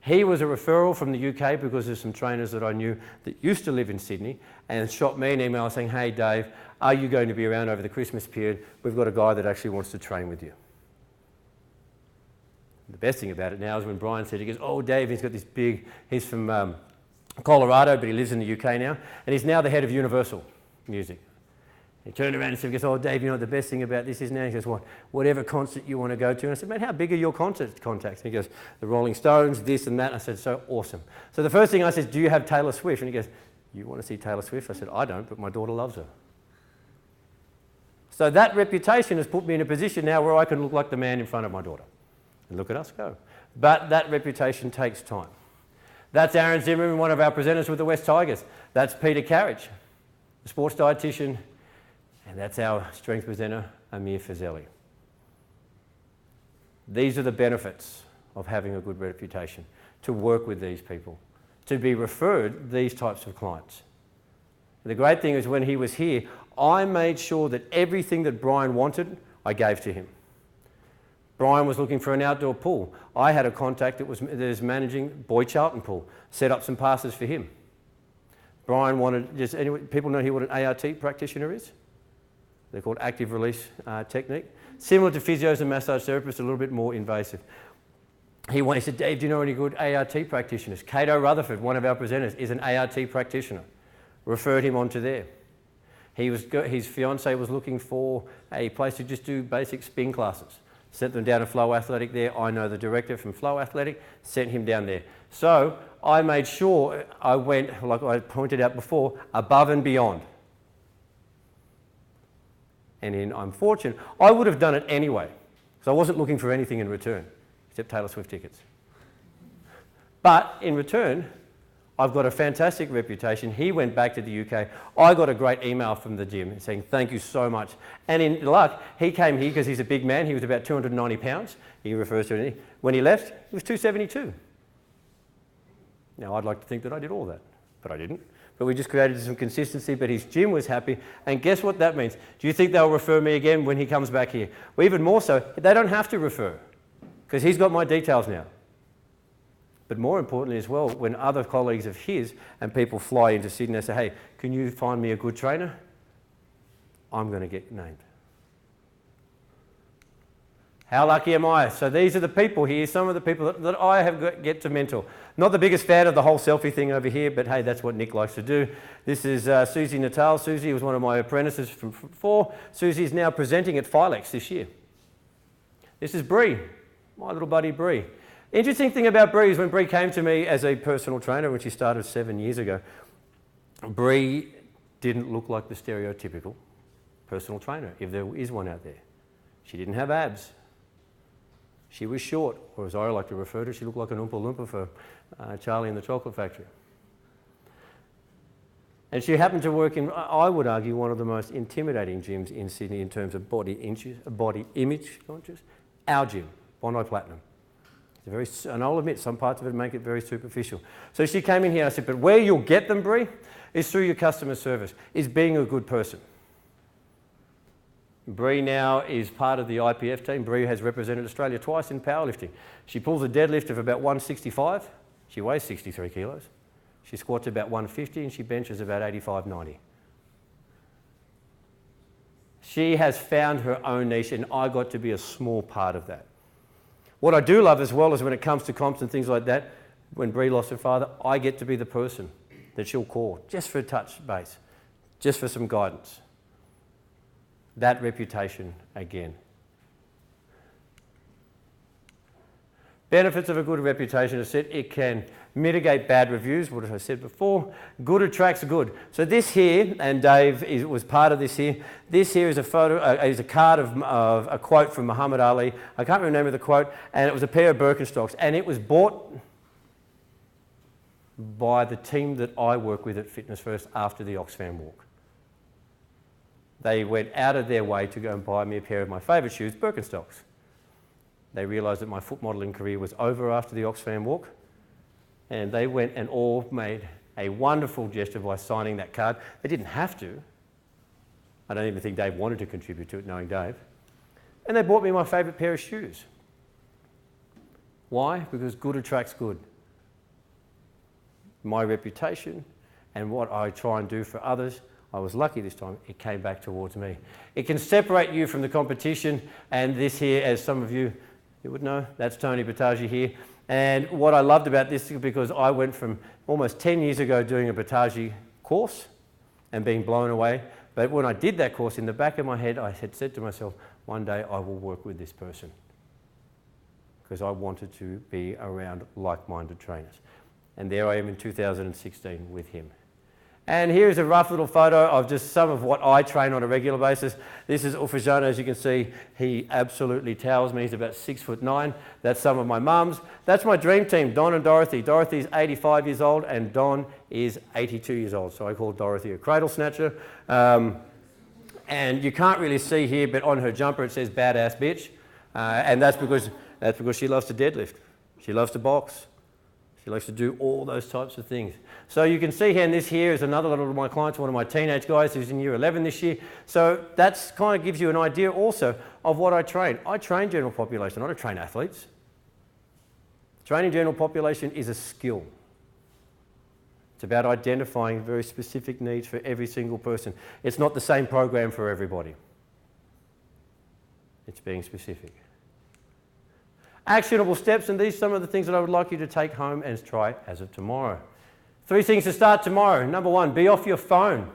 He was a referral from the UK because there's some trainers that I knew that used to live in Sydney and shot me an email saying, hey Dave, are you going to be around over the Christmas period? We've got a guy that actually wants to train with you. The best thing about it now is when Brian said, he goes, oh Dave, he's got this big, he's from Colorado, but he lives in the UK now, and he's now the head of Universal Music. He turned around and said, he goes, oh Dave, you know what the best thing about this is now? He goes, what? Whatever concert you want to go to. And I said, mate, how big are your concert contacts? And he goes, the Rolling Stones, this and that. I said, so awesome. So the first thing I said, do you have Taylor Swift? And he goes, you want to see Taylor Swift? I said, I don't, but my daughter loves her. So that reputation has put me in a position now where I can look like the man in front of my daughter. And look at us go. But that reputation takes time. That's Aaron Zimmerman, one of our presenters with the West Tigers. That's Peter Carriage, the sports dietitian. And that's our strength presenter, Amir Fazeli. These are the benefits of having a good reputation, to work with these people, to be referred these types of clients. And the great thing is when he was here, I made sure that everything that Brian wanted, I gave to him. Brian was looking for an outdoor pool. I had a contact that was managing Boy Charlton Pool, set up some passes for him. Brian wanted, people know what an ART practitioner is? They're called active release technique. Similar to physios and massage therapists, a little bit more invasive. He said, Dave, do you know any good ART practitioners? Cato Rutherford, one of our presenters, is an ART practitioner. Referred him on to there. His fiance was looking for a place to just do basic spin classes. Sent them down to Flow Athletic there. I know the director from Flow Athletic, sent him down there. So I made sure I went, like I pointed out before, above and beyond. And I'm fortunate, I would have done it anyway, because I wasn't looking for anything in return, except Taylor Swift tickets. But in return, I've got a fantastic reputation. He went back to the UK. I got a great email from the gym saying, thank you so much. And in luck, he came here because he's a big man. He was about 290 pounds. He refers to it. When he left, he was 272. Now, I'd like to think that I did all that, but I didn't. But we just created some consistency, but his gym was happy. And guess what that means? Do you think they'll refer me again when he comes back here? Well, even more so, they don't have to refer because he's got my details now. But more importantly as well, when other colleagues of his and people fly into Sydney and say, hey, can you find me a good trainer? I'm going to get named. How lucky am I? So these are the people here, some of the people that I have get to mentor. Not the biggest fan of the whole selfie thing over here, but hey, that's what Nick likes to do. This is Susie Natal. Susie was one of my apprentices from before. Susie is now presenting at Philex this year. This is Bree, my little buddy Bree. Interesting thing about Bree is when Bree came to me as a personal trainer, when she started 7 years ago, Bree didn't look like the stereotypical personal trainer, if there is one out there. She didn't have abs. She was short, or as I like to refer to, she looked like an Oompa Loompa for Charlie and the Chocolate Factory. And she happened to work in, I would argue, one of the most intimidating gyms in Sydney in terms of body image conscious, our gym, Bondi Platinum. And I'll admit, some parts of it make it very superficial. So she came in here and I said, but where you'll get them, Bree, is through your customer service, is being a good person. Bree now is part of the IPF team. Bree has represented Australia twice in powerlifting. She pulls a deadlift of about 165. She weighs 63 kilos. She squats about 150 and she benches about 85, 90. She has found her own niche and I got to be a small part of that. What I do love as well is when it comes to comps and things like that, when Bree lost her father, I get to be the person that she'll call just for a touch base, just for some guidance. That reputation again. Benefits of a good reputation is that it can mitigate bad reviews, what I said before. Good attracts good. So this here, and Dave was part of this here. This here is a photo, is a card of a quote from Muhammad Ali. I can't remember the quote, and it was a pair of Birkenstocks, and it was bought by the team that I work with at Fitness First after the Oxfam walk. They went out of their way to go and buy me a pair of my favourite shoes, Birkenstocks. They realised that my foot modelling career was over after the Oxfam walk, and they went and all made a wonderful gesture by signing that card. They didn't have to. I don't even think Dave wanted to contribute to it, knowing Dave. And they bought me my favourite pair of shoes. Why? Because good attracts good. My reputation and what I try and do for others, I was lucky this time, it came back towards me. It can separate you from the competition, and this here, as some of you would know, that's Tony Bataji here. And what I loved about this is because I went from almost 10 years ago doing a Bataji course and being blown away. But when I did that course, in the back of my head, I had said to myself, one day I will work with this person. Because I wanted to be around like-minded trainers. And there I am in 2016 with him. And here's a rough little photo of just some of what I train on a regular basis. This is Ufajano, as you can see. He absolutely towers me. He's about 6'9". That's some of my mums. That's my dream team, Don and Dorothy. Dorothy's 85 years old and Don is 82 years old. So I call Dorothy a cradle snatcher. And you can't really see here, but on her jumper it says badass bitch. And that's because she loves to deadlift. She loves to box. She likes to do all those types of things. So you can see here, and this here is another one of my clients, one of my teenage guys who's in year 11 this year. So that's kind of gives you an idea also of what I train. I train general population, I don't train athletes. Training general population is a skill. It's about identifying very specific needs for every single person. It's not the same program for everybody. It's being specific. Actionable steps, and these are some of the things that I would like you to take home and try as of tomorrow. 3 things to start tomorrow. Number 1, be off your phone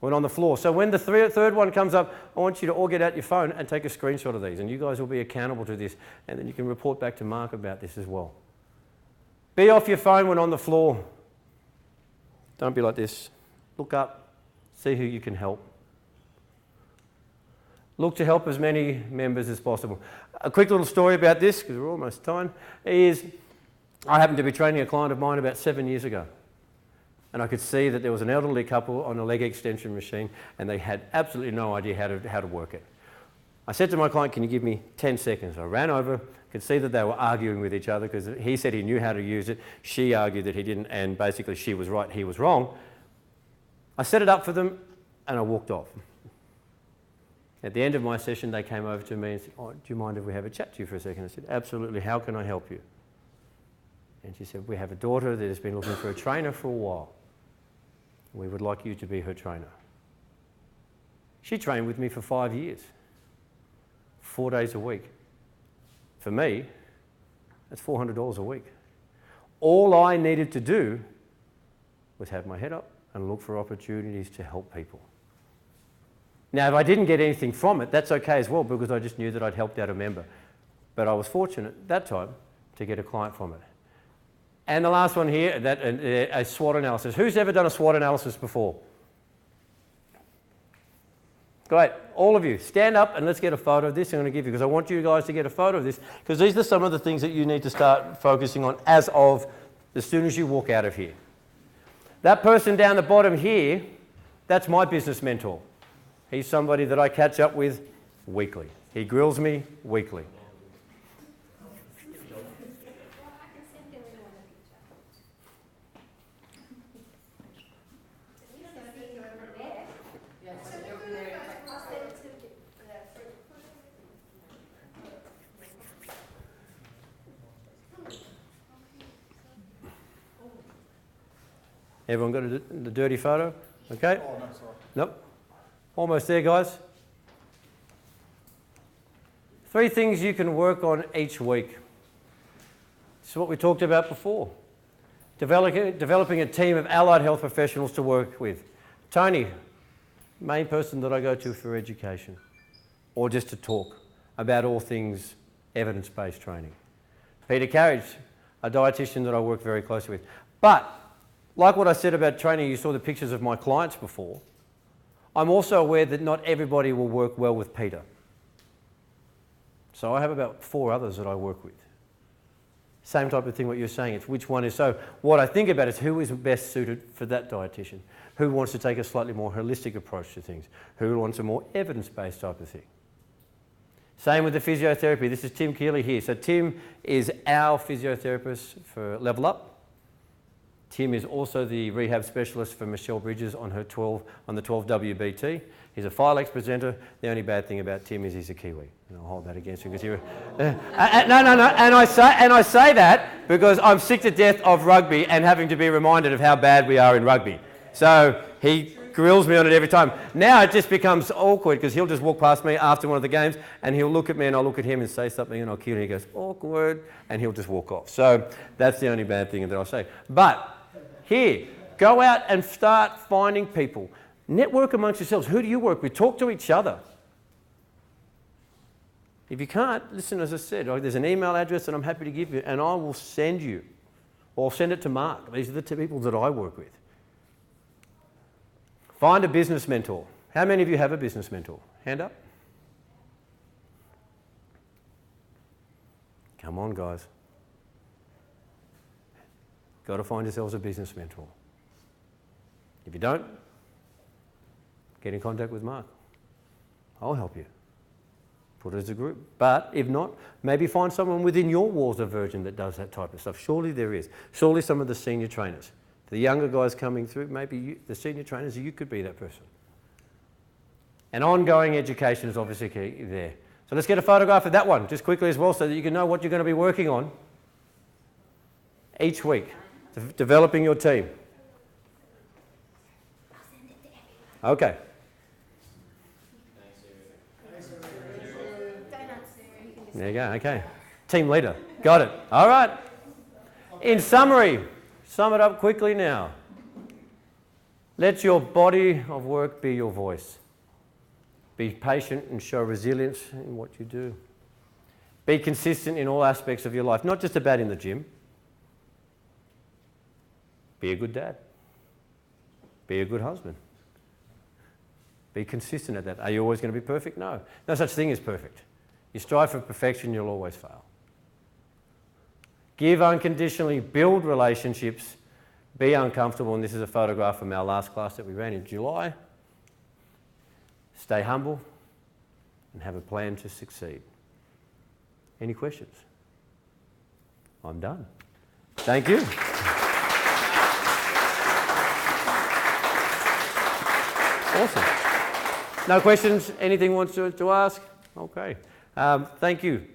when on the floor. So when the third one comes up, I want you to all get out your phone and take a screenshot of these, and you guys will be accountable to this, and then you can report back to Mark about this as well. Be off your phone when on the floor. Don't be like this. Look up, see who you can help. Look to help as many members as possible. A quick little story about this, because we're almost done, is I happened to be training a client of mine about 7 years ago. and I could see that there was an elderly couple on a leg extension machine and they had absolutely no idea how to work it. I said to my client, can you give me 10 seconds? I ran over, could see that they were arguing with each other because he said he knew how to use it, she argued that he didn't, and basically she was right, he was wrong. I set it up for them and I walked off. At the end of my session, they came over to me and said, oh, do you mind if we have a chat to you for a second? I said, absolutely, how can I help you? And she said, we have a daughter that has been looking for a trainer for a while. We would like you to be her trainer. She trained with me for 5 years, 4 days a week. For me, that's $400 a week. All I needed to do was have my head up and look for opportunities to help people. Now, if I didn't get anything from it, that's okay as well, because I just knew that I'd helped out a member. But I was fortunate that time to get a client from it. And the last one here, a SWOT analysis. Who's ever done a SWOT analysis before? Great, all of you, stand up and let's get a photo of this I'm going to give you, because I want you guys to get a photo of this, because these are some of the things that you need to start focusing on as soon as you walk out of here. That person down the bottom here, that's my business mentor. He's somebody that I catch up with weekly. He grills me weekly. Everyone got the dirty photo? Okay? Oh, no, sorry. Nope. Almost there, guys. 3 things you can work on each week. This is what we talked about before. Developing a team of allied health professionals to work with. Tony, main person that I go to for education, or just to talk about all things evidence-based training. Peter Carriage, a dietitian that I work very closely with. But, like what I said about training, you saw the pictures of my clients before. I'm also aware that not everybody will work well with Peter. So I have about 4 others that I work with. Same type of thing what you're saying, it's which one is. So what I think about is who is best suited for that dietitian, who wants to take a slightly more holistic approach to things, who wants a more evidence-based type of thing. Same with the physiotherapy. This is Tim Keeley here. So Tim is our physiotherapist for Level Up. Tim is also the rehab specialist for Michelle Bridges on the 12WBT. He's a Filex presenter. The only bad thing about Tim is he's a Kiwi. And I'll hold that against him because no. And I say that because I'm sick to death of rugby and having to be reminded of how bad we are in rugby. So he grills me on it every time. Now it just becomes awkward because he'll just walk past me after one of the games and he'll look at me and I'll look at him and say something and I'll cue and he goes, awkward, and he'll just walk off. So that's the only bad thing that I'll say. But here, go out and start finding people. Network amongst yourselves. Who do you work with? Talk to each other. If you can't, listen, as I said, there's an email address that I'm happy to give you and I will send you, or I'll send it to Mark. These are the 2 people that I work with. Find a business mentor. How many of you have a business mentor? Hand up. Come on, guys. Got to find yourselves a business mentor. If you don't, get in contact with Mark. I'll help you. Put it as a group. But if not, maybe find someone within your walls of Virgin that does that type of stuff. Surely there is. Surely some of the senior trainers, the younger guys coming through, maybe the senior trainers, you could be that person. And ongoing education is obviously key there. So let's get a photograph of that one just quickly as well so that you can know what you're going to be working on each week. Developing your team. Okay. There you go, okay. Team leader, got it. All right. In summary, sum it up quickly now. Let your body of work be your voice. Be patient and show resilience in what you do. Be consistent in all aspects of your life, not just about in the gym. Be a good dad. Be a good husband. Be consistent at that. Are you always going to be perfect? No. No such thing as perfect. You strive for perfection, you'll always fail. Give unconditionally, build relationships, be uncomfortable, and this is a photograph from our last class that we ran in July. Stay humble and have a plan to succeed. Any questions? I'm done. Thank you. Awesome. No questions? Anything wants to ask? Okay. Thank you.